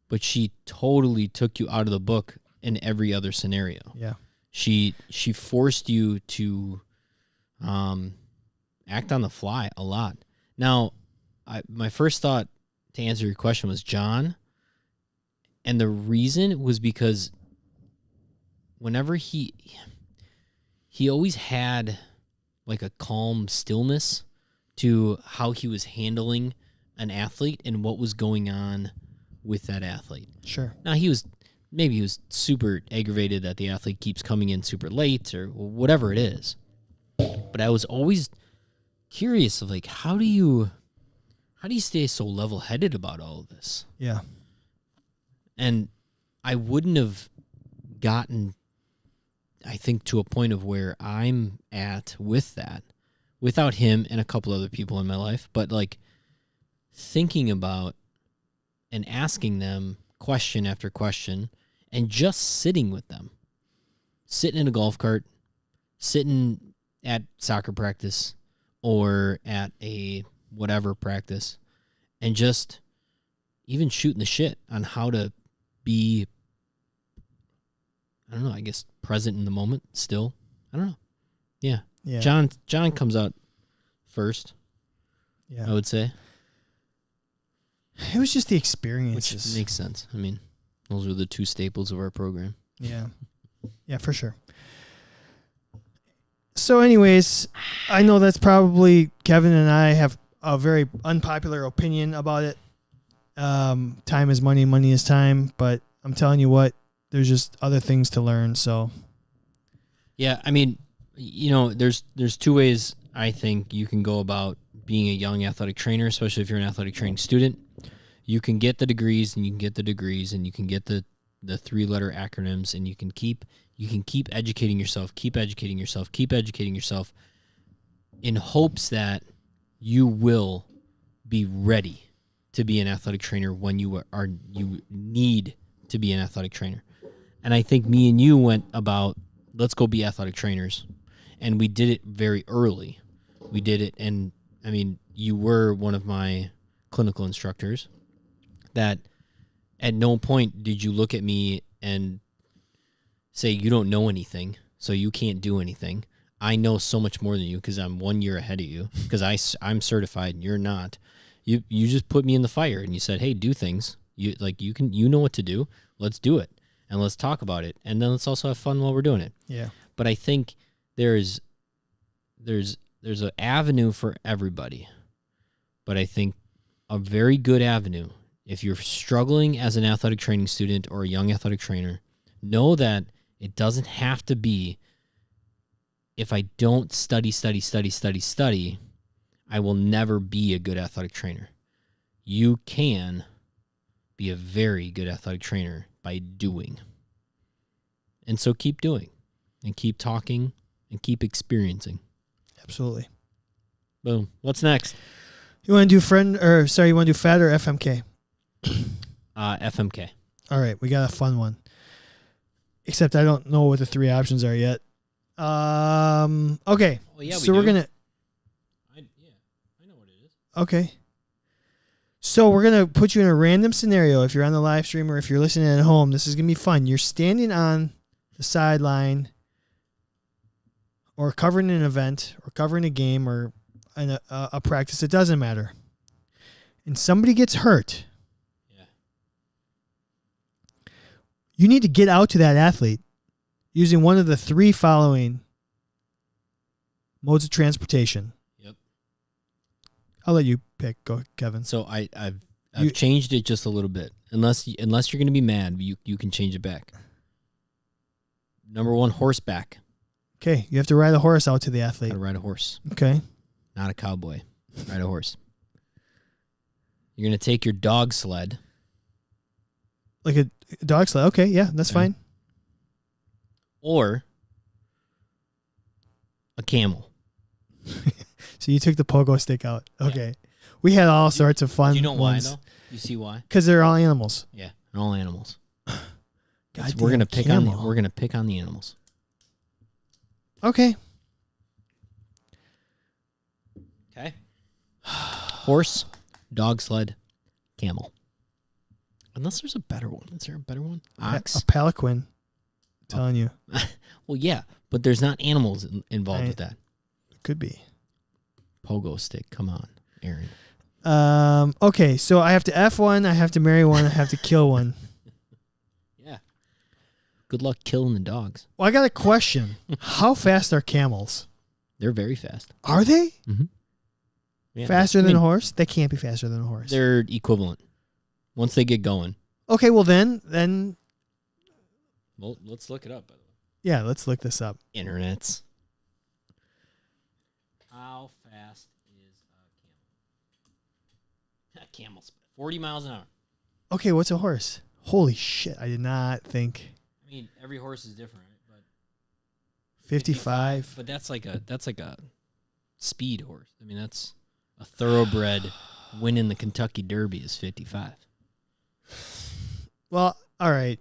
but she totally took you out of the book in every other scenario. Yeah. She forced you to act on the fly a lot. Now, my first thought to answer your question was John, and the reason was because whenever he always had a calm stillness to how he was handling an athlete and what was going on with that athlete. Sure. Now he was super aggravated that the athlete keeps coming in super late or whatever it is. But I was always curious of how do you stay so level-headed about all of this? Yeah. And I wouldn't have gotten, I think, to a point of where I'm at with that without him and a couple other people in my life. But thinking about and asking them question after question and just sitting with them, sitting in a golf cart, sitting at soccer practice or at a whatever practice, and just even shooting the shit on how to be, I don't know, I guess present in the moment still. I don't know. Yeah. Yeah. John comes out first, Yeah. I would say. It was just the Which experiences. makes sense. I mean, those are the two staples of our program. Yeah. Yeah, for sure. So anyways, I know that's probably Kevin and I have a very unpopular opinion about it. Time is money, money is time, but I'm telling you what, there's just other things to learn, so. Yeah, I mean, there's two ways I think you can go about being a young athletic trainer, especially if you're an athletic training student. You can get the degrees, and you can get the 3-letter acronyms, and you can keep educating yourself, keep educating yourself in hopes that you will be ready to be an athletic trainer when you need to be an athletic trainer. And I think me and you went about, let's go be athletic trainers. And we did it very early. We did it, and I mean, you were one of my clinical instructors that at no point did you look at me and say, you don't know anything, so you can't do anything. I know so much more than you because I'm 1 year ahead of you because I'm certified and you're not. You just put me in the fire and you said, hey, do things. You know what to do. Let's do it. And let's talk about it. And then let's also have fun while we're doing it. Yeah. But I think there's an avenue for everybody. But I think a very good avenue, if you're struggling as an athletic training student or a young athletic trainer, know that it doesn't have to be, if I don't study, I will never be a good athletic trainer. You can be a very good athletic trainer by doing. And so keep doing and keep talking and keep experiencing. Absolutely. Boom. What's next? You want to do you want to do fat or FMK? FMK. All right, we got a fun one. Except I don't know what the 3 options are yet. Okay. Well, yeah, so we're going to... I know what it is. Okay. So we're going to put you in a random scenario. If you're on the live stream or if you're listening at home, this is going to be fun. You're standing on the sideline or covering an event or covering a game or a practice. It doesn't matter. And somebody gets hurt. Yeah. You need to get out to that athlete using one of the 3 following modes of transportation. Yep. I'll let you pick. Go, Kevin. So I've changed it just a little bit. Unless you're going to be mad, you can change it back. Number 1, horseback. Okay, you have to ride a horse out to the athlete. Gotta ride a horse. Okay. Not a cowboy. Ride a horse. You're going to take your dog sled. Like a dog sled. Okay, yeah, that's fine. Or a camel. So you took the pogo stick out. Okay. Yeah. We had all sorts of fun. Do you know ones. why, though? You see why? Because they're all animals. Yeah, they're all animals. God, we're gonna pick on the animals. Okay. Okay. Horse, dog sled, camel. Unless there's a better one. Is there a better one? Ox. A palanquin. I'm telling you. Well, yeah, but there's not animals involved with that. Could be. Pogo stick. Come on, Aaron. Okay, so I have to F one, I have to marry one, I have to kill one. Yeah. Good luck killing the dogs. Well, I got a question. How fast are camels? They're very fast. Are they? Mm-hmm. Yeah, faster than a horse? They can't be faster than a horse. They're equivalent. Once they get going. Okay, well then. Well, let's look it up, by the way. Yeah, let's look this up. Internets. How fast is a camel? Camel speed. 40 miles an hour. Okay, what's a horse? Holy shit, I did not think. I mean, every horse is different, right? But 55. But that's like a speed horse. I mean, that's a thoroughbred winning the Kentucky Derby is 55. Well, all right.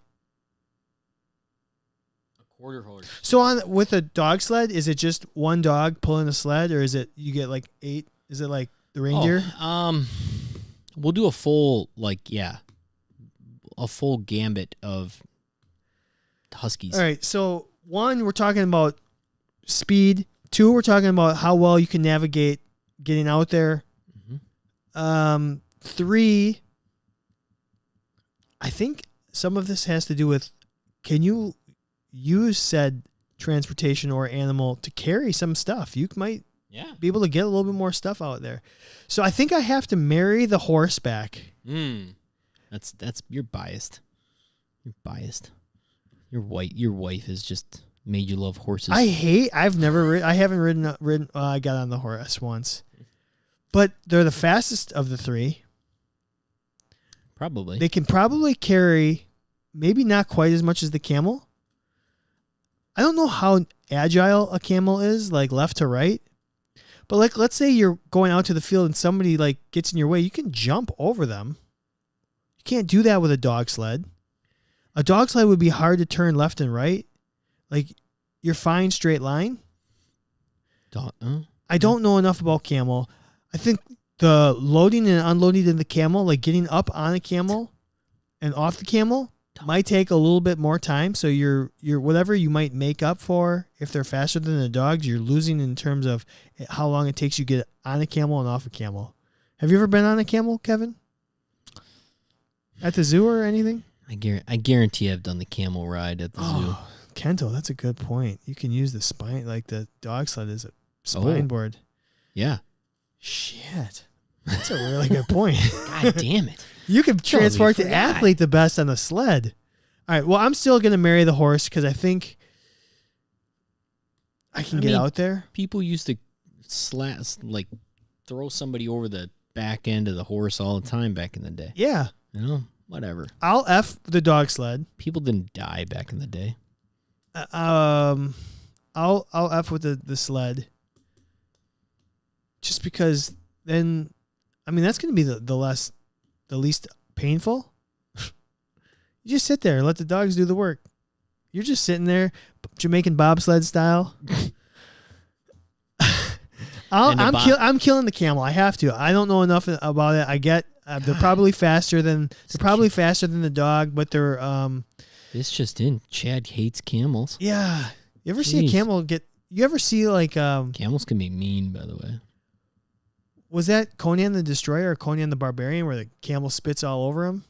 A quarter horse. So with a dog sled, is it just one dog pulling a sled, or is it you get like 8? Is it like the reindeer? We'll do a full a full gambit of huskies. All right. So 1, we're talking about speed. 2, we're talking about how well you can navigate getting out there. 3, I think some of this has to do with, can you use said transportation or animal to carry some stuff? You might be able to get a little bit more stuff out there. So I think I have to marry the horseback. That's you're biased. You're biased. Your wife has just made you love horses. I haven't ridden. I got on the horse once, but they're the fastest of the 3. Probably. They can probably carry, maybe not quite as much as the camel. I don't know how agile a camel is, like left to right. But like, let's say you're going out to the field and somebody like gets in your way, you can jump over them. You can't do that with a dog sled. A dog sled would be hard to turn left and right. Like, your fine straight line. I don't know enough about camel. I think the loading and unloading in the camel, like getting up on a camel and off the camel, might take a little bit more time. So you're whatever you might make up for, if they're faster than the dogs, you're losing in terms of how long it takes you to get on a camel and off a camel. Have you ever been on a camel, Kevin? At the zoo or anything? I guarantee I've done the camel ride at the zoo. Kento, that's a good point. You can use the spine, like the dog sled as a spine board. Yeah. Shit. That's a really good point. God damn it. You can transport the athlete the best on the sled. All right. Well, I'm still going to marry the horse because I think I can get out there. People used to throw somebody over the back end of the horse all the time back in the day. Yeah. You know, whatever. I'll F the dog sled. People didn't die back in the day. I'll F with the sled. Just because then, I mean, that's going to be the least painful. You just sit there and let the dogs do the work. You're just sitting there, Jamaican bobsled style. I'm killing the camel. I have to. I don't know enough about it. I get they're probably faster than the dog, but they're This just in. Chad hates camels. Yeah. You ever see a camel get? You ever see like camels can be mean, by the way. Was that Conan the Destroyer or Conan the Barbarian where the camel spits all over him?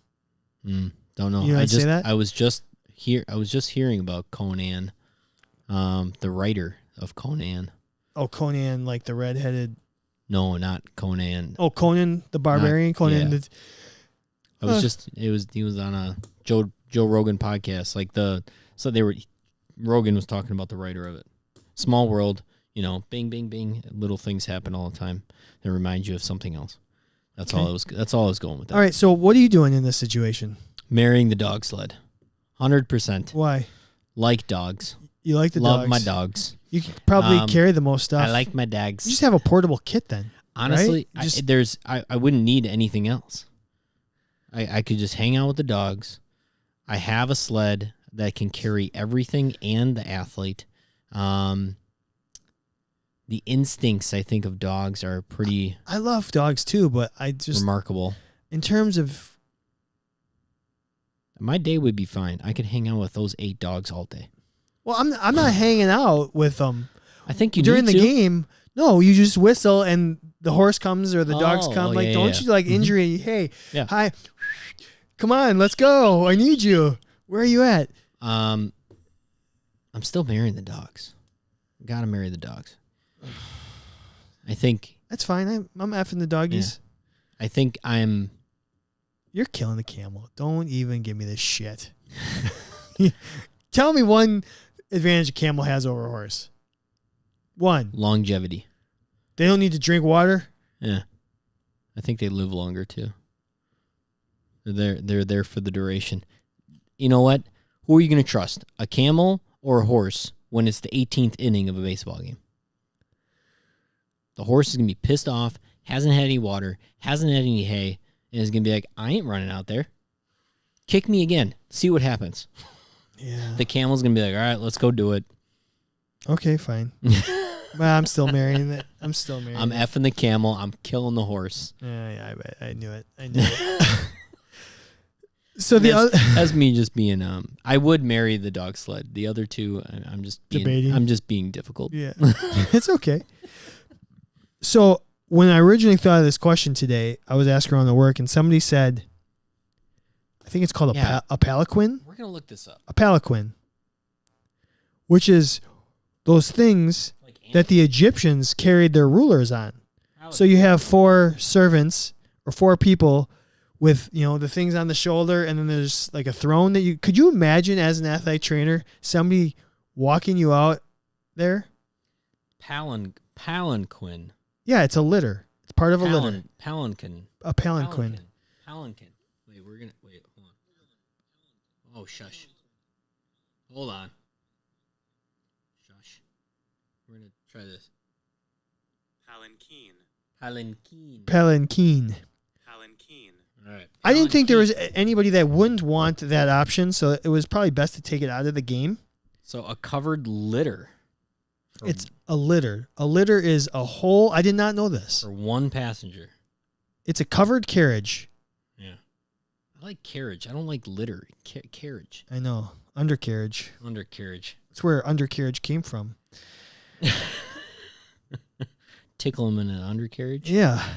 Don't know. You didn't say that? I was just hearing about Conan, the writer of Conan. Oh, Conan, like the redheaded. No, not Conan. Oh, Conan the Barbarian. Conan. Yeah. He was on a Joe Rogan podcast. Rogan was talking about the writer of it. Small world, bing, bing, bing. Little things happen all the time that remind you of something else. That's all I was going with that. All right. So what are you doing in this situation? Marrying the dog sled. 100%. Why? Like dogs. You like the Love dogs? my dogs. You can probably carry the most stuff. I like my dogs. You just have a portable kit then. Honestly, right? I wouldn't need anything else. I could just hang out with the dogs. I have a sled that can carry everything and the athlete. The instincts, I think, of dogs are pretty... I love dogs too, but I just... Remarkable. In terms of... My day would be fine. I could hang out with those 8 dogs all day. Well, I'm not hanging out with them. I think you during need the to. game. No, you just whistle and the horse comes or the dogs come. Don't you injury? Hey, hi, come on, let's go. I need you. Where are you at? I'm still marrying the dogs. Gotta marry the dogs. I think that's fine. I'm effing the doggies. Yeah. I think I'm. You're killing the camel. Don't even give me this shit. Tell me one advantage a camel has over a horse. One. Longevity. They don't need to drink water? Yeah. I think they live longer too. They're there for the duration. You know what? Who are you going to trust? A camel or a horse when it's the 18th inning of a baseball game? The horse is going to be pissed off, hasn't had any water, hasn't had any hay, and is going to be like, I ain't running out there. Kick me again. See what happens. Yeah. The camel's going to be like, all right, let's go do it. Okay, fine. Well, I'm still marrying it. I'm still marrying. I'm effing the camel. I'm killing the horse. Yeah, I knew it. I knew it. So that's me just being I would marry the dog sled. The other two, I'm just being debating. I'm just being difficult. Yeah, it's okay. So when I originally thought of this question today, I was asking around the work, and somebody said, I think it's called a palanquin. We're gonna look this up. A palanquin, which is those things that the Egyptians carried their rulers on. So you have 4 servants or 4 people with, the things on the shoulder, and then there's like a throne that could you imagine as an athletic trainer, somebody walking you out there? Palanquin. Yeah, it's a litter. It's part of a litter. Palanquin. A palanquin. Palanquin. Wait, hold on. Oh, shush. Hold on. Shush. We're going to try this. Palanquin. All right. I didn't think there was anybody that wouldn't want that option, so it was probably best to take it out of the game. So a covered litter. It's a litter. A litter is a whole... I did not know this. For one passenger. It's a covered carriage. Yeah. I like carriage. I don't like litter. Carriage. I know. Undercarriage. Undercarriage. That's where undercarriage came from. Tickle them in an undercarriage? Yeah.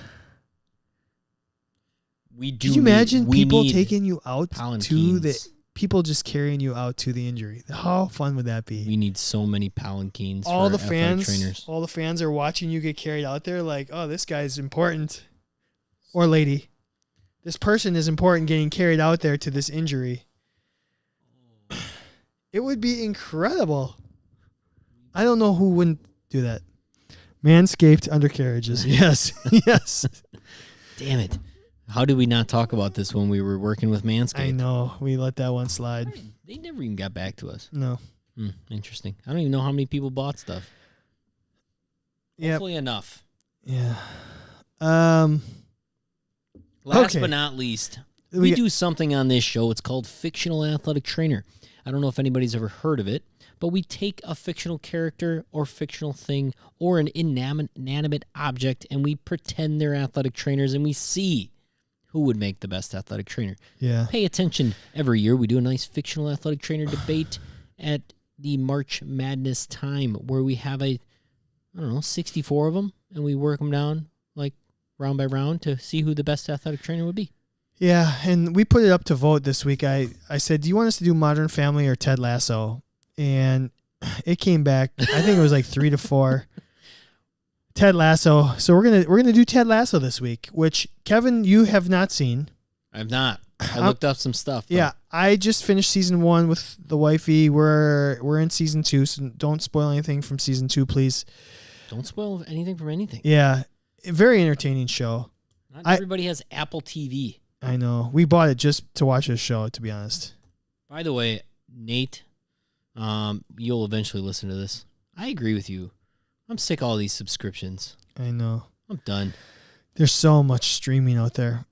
Could you imagine people taking you out to the... People just carrying you out to the injury. How fun would that be? We need so many palanquins all for the fans, trainers. All the fans are watching you get carried out there like, oh, this guy's important. Or lady. This person is important getting carried out there to this injury. It would be incredible. I don't know who wouldn't do that. Manscaped undercarriages. Yes. Yes. Damn it. How did we not talk about this when we were working with Manscaped? I know. We let that one slide. They never even got back to us. No. Interesting. I don't even know how many people bought stuff. Hopefully enough. Yeah. Last but not least, we do something on this show. It's called Fictional Athletic Trainer. I don't know if anybody's ever heard of it, but we take a fictional character or fictional thing or an inanimate object, and we pretend they're athletic trainers, and we see who would make the best athletic trainer. Yeah. Pay attention. Every year we do a nice fictional athletic trainer debate at the March Madness time where we have 64 of them, and we work them down like round by round to see who the best athletic trainer would be. Yeah, and we put it up to vote this week. I said, do you want us to do Modern Family or Ted Lasso? And it came back, I think it was like 3-4. Ted Lasso. So we're gonna do Ted Lasso this week, which Kevin, you have not seen. I've not. I looked up some stuff. Yeah, I just finished season 1 with the wifey. We're in season 2, so don't spoil anything from season 2, please. Don't spoil anything from anything. Yeah, a very entertaining show. Not everybody has Apple TV. I know. We bought it just to watch this show, to be honest. By the way, Nate, you'll eventually listen to this. I agree with you. I'm sick of all these subscriptions. I know. I'm done. There's so much streaming out there.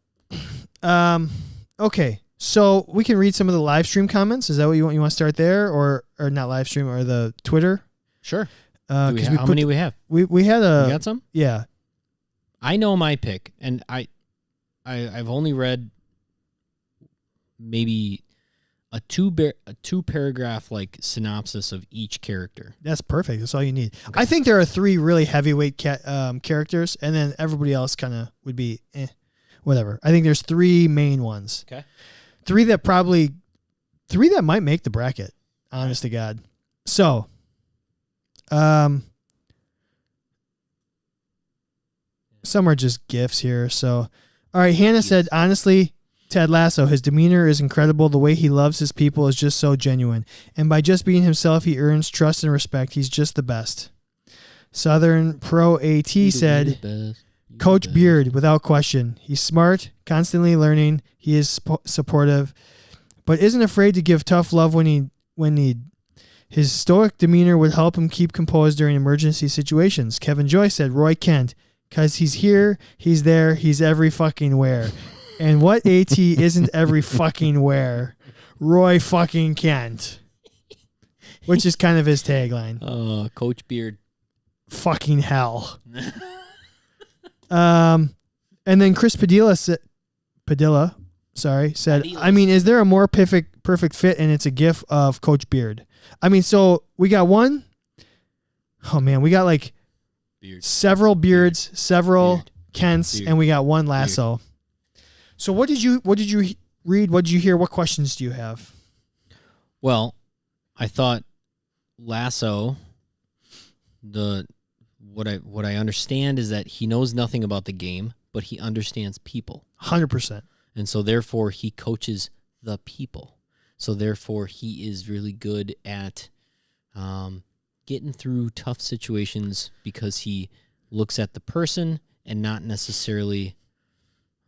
Okay, so we can read some of the live stream comments. Is that what you want? You want to start there, or not live stream, or the Twitter? Sure. How many we have? We had a. You got some? Yeah. I know my pick, and I've only read maybe a two paragraph like synopsis of each character. That's perfect. That's all you need. Okay. I think there are 3 really heavyweight characters, and then everybody else kind of would be whatever. I think there's 3 main ones. Okay. 3 that might make the bracket. Honest to God. So, some are just gifts here. So, all right. Hannah said, honestly, Ted Lasso, his demeanor is incredible. The way he loves his people is just so genuine. And by just being himself, he earns trust and respect. He's just the best. Southern Pro AT said, Coach Beard, without question. He's smart, constantly learning. He is supportive, but isn't afraid to give tough love when need. His stoic demeanor would help him keep composed during emergency situations. Kevin Joyce said, Roy Kent, because he's here, he's there, he's every fucking where. And what AT isn't every fucking where? Roy fucking Kent. Which is kind of his tagline. Coach Beard. fucking hell. And then Chris Padilla said, I mean, is there a more perfect fit? And it's a gif of Coach Beard. I mean, so we got one. Oh man, we got like several Beards, several Kents, and we got one Lasso. So what did you read? What did you hear? What questions do you have? Well, I thought Lasso, what I understand is that he knows nothing about the game, but he understands people. 100%. And so therefore he coaches the people. So therefore he is really good at getting through tough situations because he looks at the person and not necessarily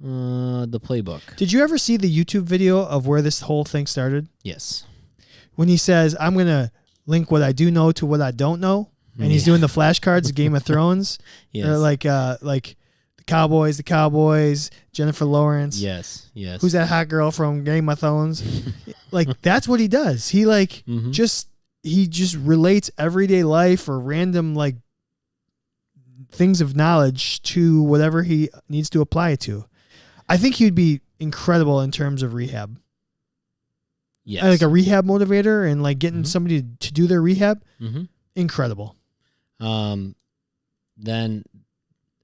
the playbook. Did you ever see the YouTube video of where this whole thing started? Yes. When he says, I'm going to link what I do know to what I don't know. And he's doing the flashcards, Game of Thrones. Yes. Or like the Cowboys, Jennifer Lawrence. Yes. Who's that hot girl from Game of Thrones? Like, that's what he does. He he just relates everyday life or random like things of knowledge to whatever he needs to apply it to. I think he'd be incredible in terms of rehab. Yes. Like a rehab motivator and like getting somebody to do their rehab. Incredible. Then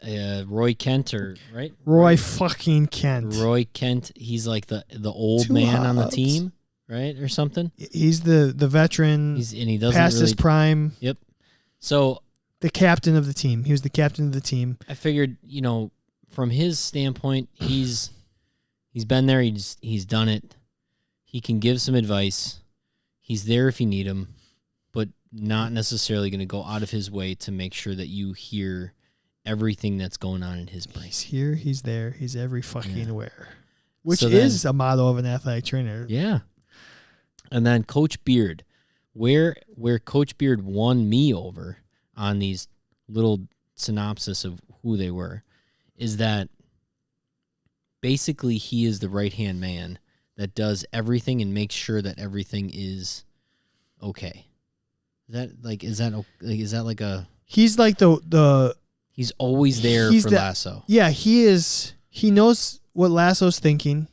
Roy Kent, right? Roy fucking Kent. Roy Kent, he's like the old man on the team, right? Or something. He's the veteran. And he doesn't past really, his prime. Yep. So the captain of the team. He was the captain of the team. I figured, from his standpoint, he's been there. He's done it. He can give some advice. He's there if you need him, but not necessarily going to go out of his way to make sure that you hear everything that's going on in his brain. He's here. He's there. He's every fucking where. Which is a motto of an athletic trainer. Yeah. And then Coach Beard, where Coach Beard won me over on these little synopsis of who they were, is that basically he is the right-hand man that does everything and makes sure that everything is okay. Is that like a... He's like the he's always there for Lasso. Yeah, he is. He knows what Lasso's thinking.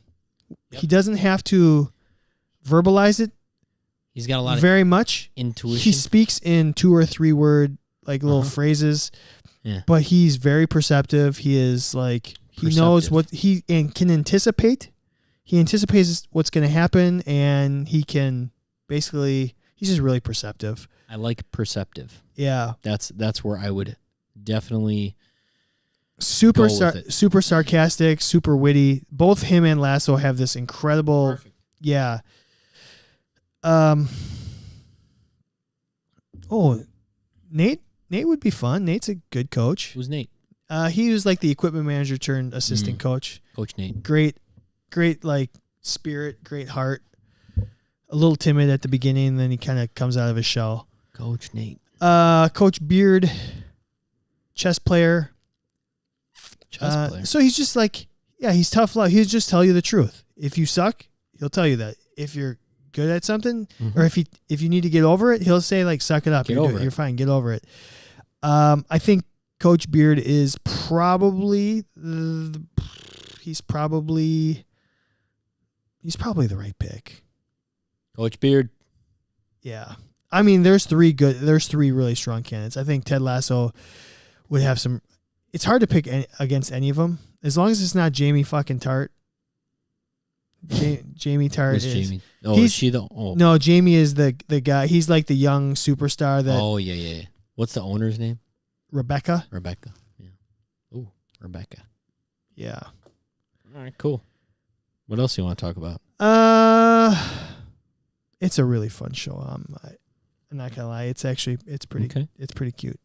Yep. He doesn't have to verbalize it. He's got a lot very of much intuition. He speaks in 2 or 3 word like little phrases. Yeah. But he's very perceptive. He is like he knows what he can anticipate. He anticipates what's going to happen, and he can basically. He's just really perceptive. I like perceptive. Yeah, that's where I would definitely super sarcastic, super witty. Both him and Lasso have this incredible. Perfect. Yeah. Oh, Nate would be fun. Nate's a good coach. Who's Nate? He was like the equipment manager turned assistant coach. Coach Nate. Great like spirit, great heart. A little timid at the beginning, and then he kind of comes out of his shell. Coach Nate. Coach Beard, chess player. So he's just like, he's tough love. He'll just tell you the truth. If you suck, he'll tell you that. If you're good at something, or if you need to get over it, he'll say like, suck it up. You're fine. Get over it. I think Coach Beard is probably he's probably the right pick. Coach Beard. Yeah. I mean, there's 3 really strong candidates. I think Ted Lasso would have some. It's hard to pick against any of them as long as it's not Jamie fucking Tart. Jamie Tart is Jamie. Oh, is she the? Oh. No, Jamie is the guy. He's like the young superstar that. Oh yeah. What's the owner's name? Rebecca. Yeah. Oh, Rebecca. Yeah. All right. Cool. What else do you want to talk about? It's a really fun show. I'm not gonna lie. It's pretty. Okay. It's pretty cute.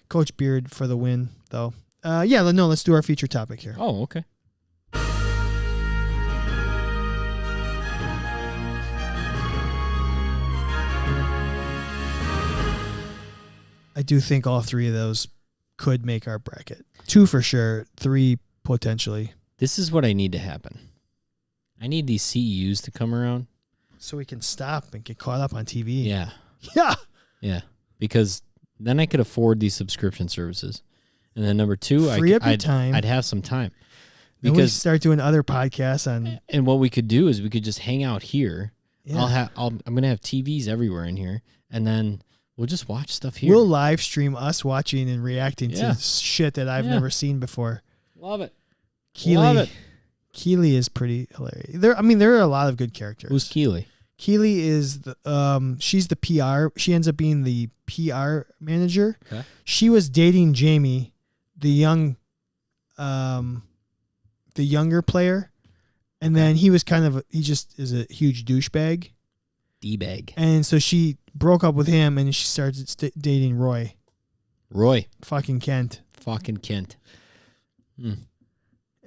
Coach Beard for the win, though. Let's do our feature topic here. Oh, okay. I do think all 3 of those could make our bracket. 2 for sure. 3 potentially. This is what I need to happen. I need these CEUs to come around. So we can stop and get caught up on TV. Yeah. Yeah. Yeah. Because then I could afford these subscription services. And then number 2, Free up your time. I'd have some time. Then we start doing other podcasts on. And what we could do is we could just hang out here. Yeah. I'm gonna have TVs everywhere in here, and then we'll just watch stuff here. We'll live stream us watching and reacting to shit that I've never seen before. Love it. Keely, Love it. Keely is pretty hilarious. There are a lot of good characters. Who's Keely? Keely is she's the PR. She ends up being the PR manager. Okay. She was dating Jamie, the younger player, and then he just is a huge douchebag. D-bag. And so she broke up with him, and she started dating Roy. Fucking Kent.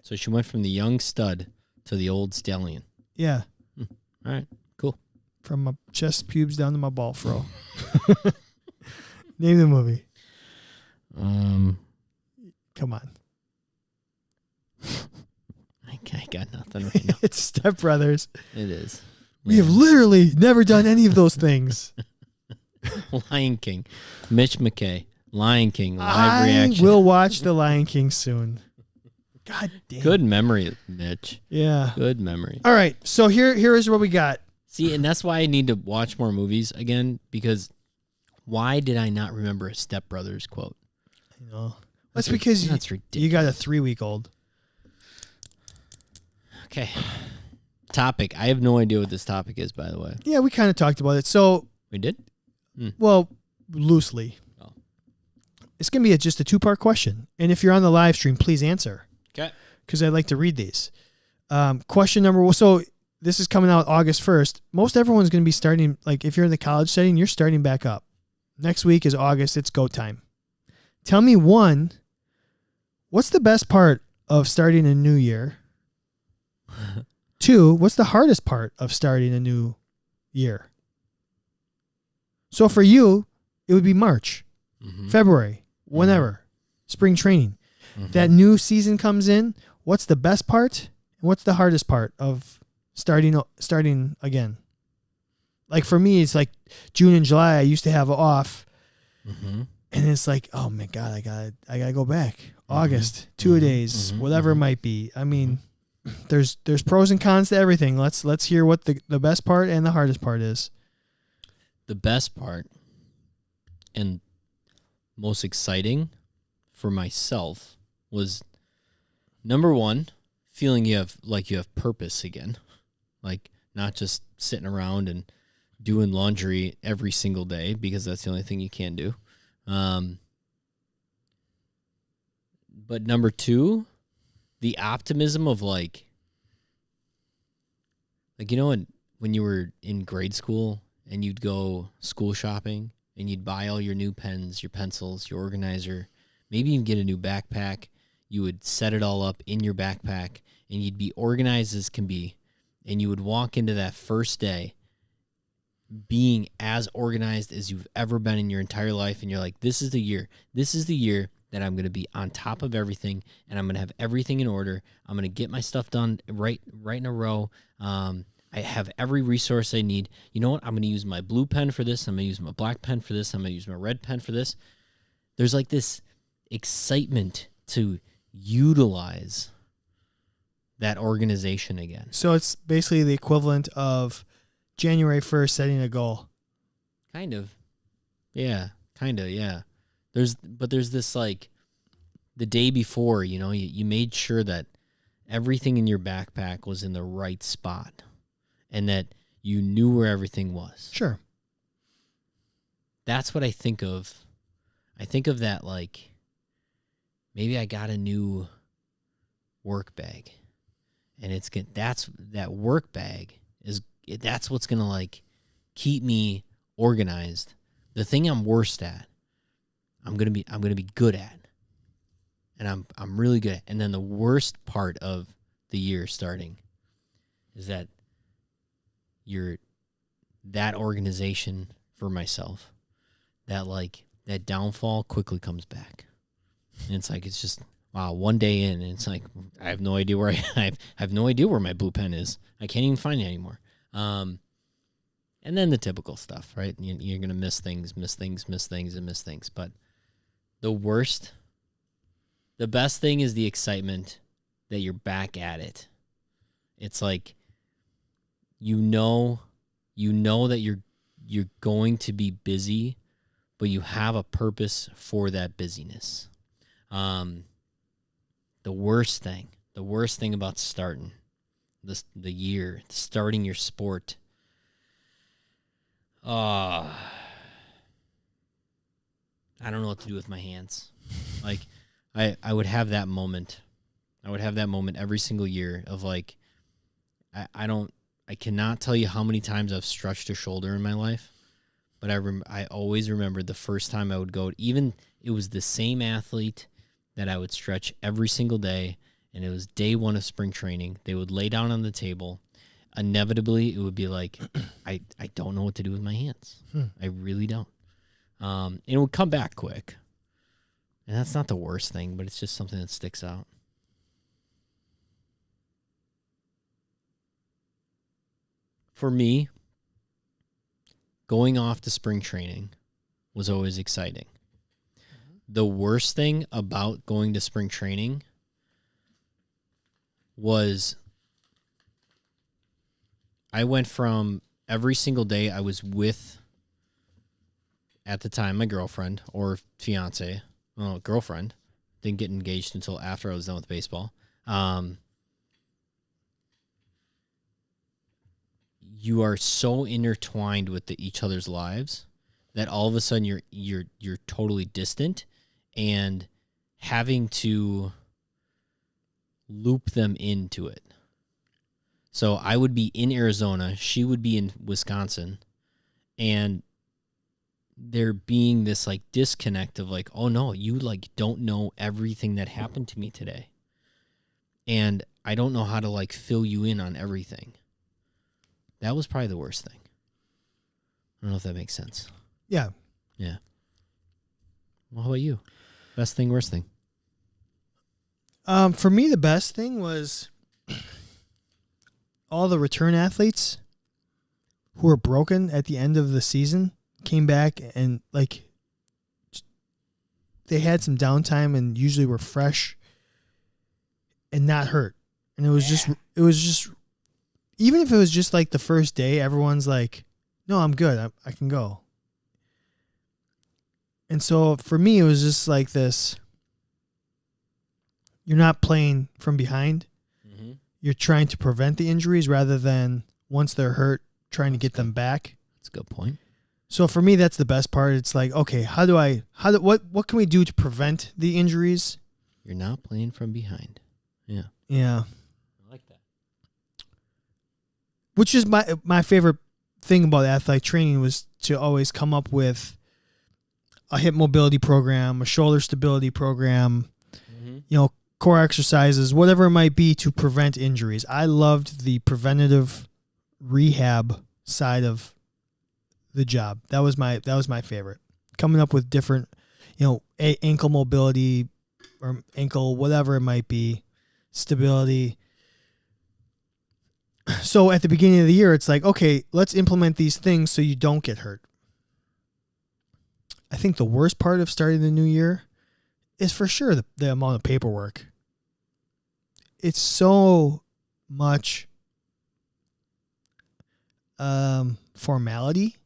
So she went from the young stud to the old stallion. Yeah. All right. Cool. From my chest pubes down to my ball fro. Name the movie. Come on. I got nothing right now. It's Step Brothers. It is. We have literally never done any of those things. Lion King. Mitch McKay. Lion King. Live reaction. I will watch The Lion King soon. God damn. Good memory, Mitch. Yeah. Good memory. All right. So here is what we got. See, and that's why I need to watch more movies again, because why did I not remember a Step Brothers quote? I know. That's because that's ridiculous. You got a 3-week-old. Okay. Topic. I have no idea what this topic is, by the way. Yeah, we kind of talked about it. So we did? Well, loosely. Oh. It's going to be just a 2-part question. And if you're on the live stream, please answer. Okay. Because I'd like to read these. Question number 1. So this is coming out August 1st. Most everyone's going to be starting, like if you're in the college setting, you're starting back up. Next week is August. It's go time. Tell me, 1, what's the best part of starting a new year? 2, what's the hardest part of starting a new year? So for you, it would be March, February, whenever, spring training. That new season comes in. What's the best part? And what's the hardest part of starting again? Like for me, it's like June and July. I used to have off, and it's like, oh my God, I gotta go back. August, 2 days, whatever it might be. I mean, there's pros and cons to everything. Let's hear what the best part and the hardest part is. The best part and most exciting for myself was, number 1, feeling you have purpose again, like not just sitting around and doing laundry every single day because that's the only thing you can do. But number 2, the optimism of like you know when you were in grade school and you'd go school shopping and you'd buy all your new pens, your pencils, your organizer, maybe even get a new backpack. You would set it all up in your backpack and you'd be organized as can be. And you would walk into that first day being as organized as you've ever been in your entire life. And you're like, this is the year that I'm going to be on top of everything and I'm going to have everything in order. I'm going to get my stuff done right in a row. I have every resource I need. You know what? I'm going to use my blue pen for this. I'm going to use my black pen for this. I'm going to use my red pen for this. There's like this excitement to utilize that organization again. So it's basically the equivalent of January 1st setting a goal. Kind of. Yeah. There's this like the day before, you know, you made sure that everything in your backpack was in the right spot and that you knew where everything was. Sure. That's what I think of. I think of that like maybe I got a new work bag and that work bag that's what's going to like keep me organized. The thing I'm worst at, I'm going to be good at. And I'm really good at. And then the worst part of the year starting is that that organization for myself, that downfall quickly comes back. And it's like, it's just, wow, one day in, and it's like, I have no idea where I have no idea where my blue pen is. I can't even find it anymore. And And then the typical stuff, right? You're going to miss things. But the best thing is the excitement that you're back at it. It's like, you know that you're going to be busy, but you have a purpose for that busyness. The worst thing about starting the year, starting your sport, I don't know what to do with my hands. Like, I would have that moment. I would have that moment every single year of like, I cannot tell you how many times I've stretched a shoulder in my life, but I always remember the first time I would go, even it was the same athlete that I would stretch every single day, and it was day one of spring training. They would lay down on the table. Inevitably, it would be like, I don't know what to do with my hands. I really don't. And it would come back quick. And that's not the worst thing, but it's just something that sticks out. For me, going off to spring training was always exciting. The worst thing about going to spring training was I went from every single day I was with, at the time, my girlfriend or fiance, girlfriend. Didn't get engaged until after I was done with baseball. You are so intertwined with each other's lives that all of a sudden you're totally distant, and having to loop them into it. So I would be in Arizona, she would be in Wisconsin, and there being this like disconnect of like, oh no, you like don't know everything that happened to me today. And I don't know how to like fill you in on everything. That was probably the worst thing. I don't know if that makes sense. Yeah. Yeah. Well, how about you? Best thing, worst thing? For me, the best thing was all the return athletes who were broken at the end of the season came back and like they had some downtime and usually were fresh and not hurt. And it was just even if it was just like the first day, everyone's like, no, I'm good. I can go. And so for me, it was just like this. You're not playing from behind. Mm-hmm. You're trying to prevent the injuries rather than once they're hurt, trying to get them back. That's a good point. So for me, that's the best part. It's like, okay, what can we do to prevent the injuries? You're not playing from behind. Yeah. Yeah. I like that. Which is my favorite thing about athletic training was to always come up with a hip mobility program, a shoulder stability program, core exercises, whatever it might be to prevent injuries. I loved the preventative rehab side of the job. That was my favorite. Coming up with different, ankle mobility or ankle, whatever it might be, stability. So at the beginning of the year, it's like, okay, let's implement these things so you don't get hurt. I think the worst part of starting the new year is for sure the amount of paperwork. It's so much formality.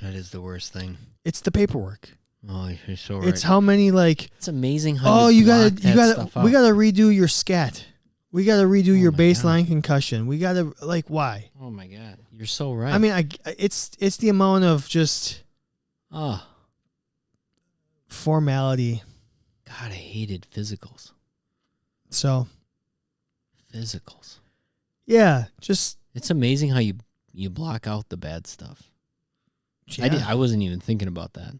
That is the worst thing. It's the paperwork. Oh, you're so right. It's how many It's amazing how we gotta redo your scat. We gotta redo your baseline concussion. We gotta why? Oh my God, you're so right. I mean, it's the amount of just formality. God, I hated physicals. So physicals. Yeah, just it's amazing how you block out the bad stuff. Yeah. I wasn't even thinking about that.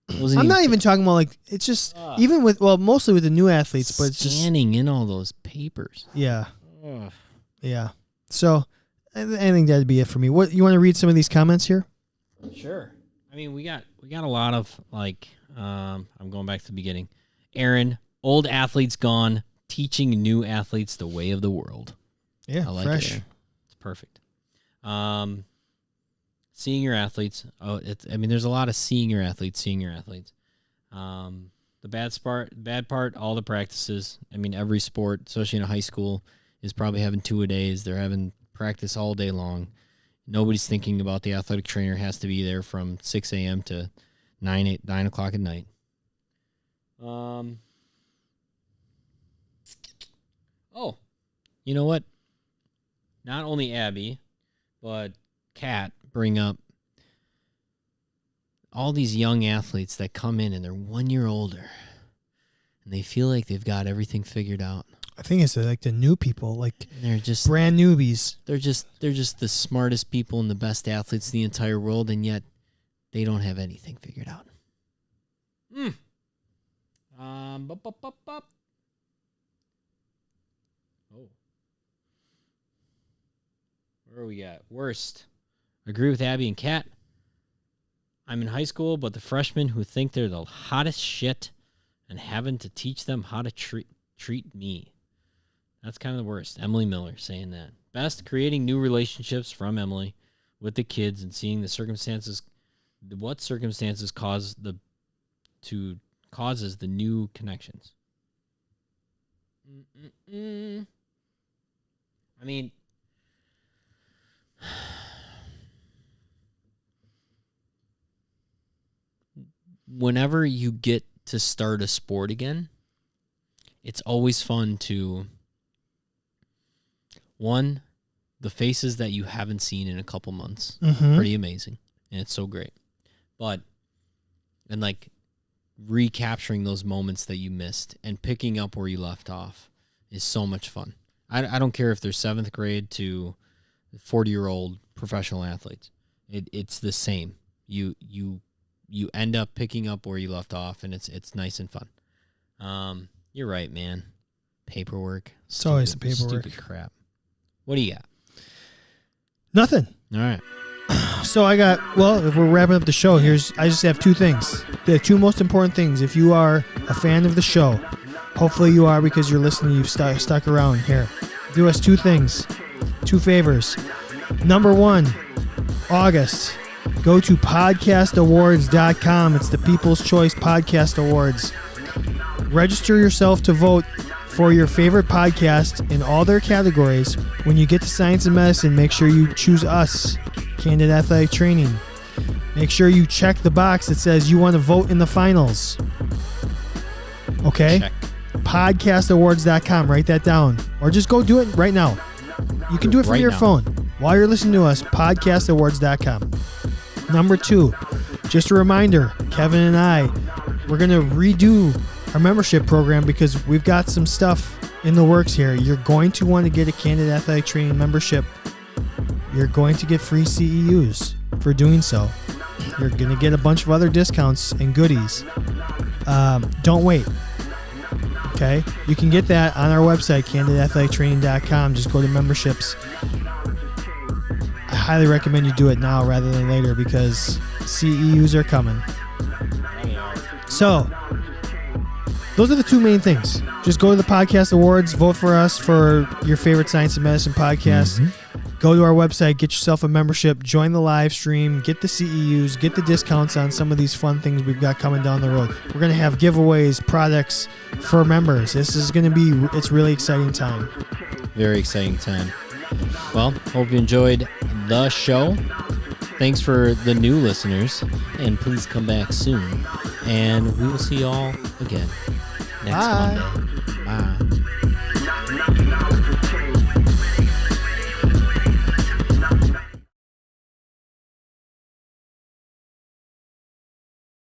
I'm not even talking about it's just even with mostly with the new athletes, but it's just scanning in all those papers. Yeah. Yeah. So I think that'd be it for me. What you want to read some of these comments here? Sure. I mean, we got a lot of I'm going back to the beginning. Aaron, old athletes gone, teaching new athletes the way of the world. Yeah, I like fresh. it. It's perfect. seeing your athletes. There's a lot of seeing your athletes. The bad part, all the practices. I mean, every sport, especially in a high school, is probably having 2-a-days. They're having practice all day long. Nobody's thinking about the athletic trainer has to be there from 6 a.m. to 9 o'clock at night. Oh, you know what? Not only Abby, but Kat bring up all these young athletes that come in and they're 1 year older and they feel like they've got everything figured out. I think it's like the new people, like they're just brand newbies. They're just the smartest people and the best athletes in the entire world, and yet they don't have anything figured out. Oh. Where are we at? Worst. Agree with Abby and Kat. I'm in high school, but the freshmen who think they're the hottest shit and having to teach them how to treat me. That's kind of the worst. Emily Miller saying that. Best, creating new relationships from Emily with the kids and seeing what circumstances causes the new connections. I mean, whenever you get to start a sport again, it's always fun to, one, the faces that you haven't seen in a couple months. Mm-hmm. Pretty amazing. And it's so great. And like recapturing those moments that you missed and picking up where you left off is so much fun. I don't care if they're 7th grade to 40-year-old professional athletes. It's the same. You end up picking up where you left off, and it's nice and fun. You're right, man. Paperwork. It's always the paperwork. Stupid crap. What do you got? Nothing. All right. So if we're wrapping up the show, I just have 2 things. The 2 most important things. If you are a fan of the show, hopefully you are because you're listening, you've stuck around here. Do us 2 things, 2 favors. Number 1, August. Go to podcastawards.com. It's the People's Choice Podcast Awards. Register yourself to vote for your favorite podcast in all their categories. When you get to Science and Medicine, make sure you choose us, Candid Athletic Training. Make sure you check the box that says you want to vote in the finals. Okay? Check. Podcastawards.com. Write that down. Or just go do it right now. You can do it from your phone. While you're listening to us, podcastawards.com. Number 2, just a reminder, Kevin and I, we're going to redo our membership program because we've got some stuff in the works here. You're going to want to get a Candid Athletic Training membership. You're going to get free CEUs for doing so. You're going to get a bunch of other discounts and goodies. Don't wait. Okay? You can get that on our website, candidathletictraining.com. Just go to memberships. I highly recommend you do it now rather than later because CEUs are coming. So, those are the 2 main things. Just go to the Podcast Awards, vote for us for your favorite Science and Medicine podcast. Mm-hmm. Go to our website, get yourself a membership, join the live stream, get the CEUs, get the discounts on some of these fun things we've got coming down the road. We're going to have giveaways, products for members. This is going to be, it's really exciting time. Very exciting time. Well, hope you enjoyed the show. Thanks for the new listeners, and please come back soon. And we will see you all again next Monday. Bye.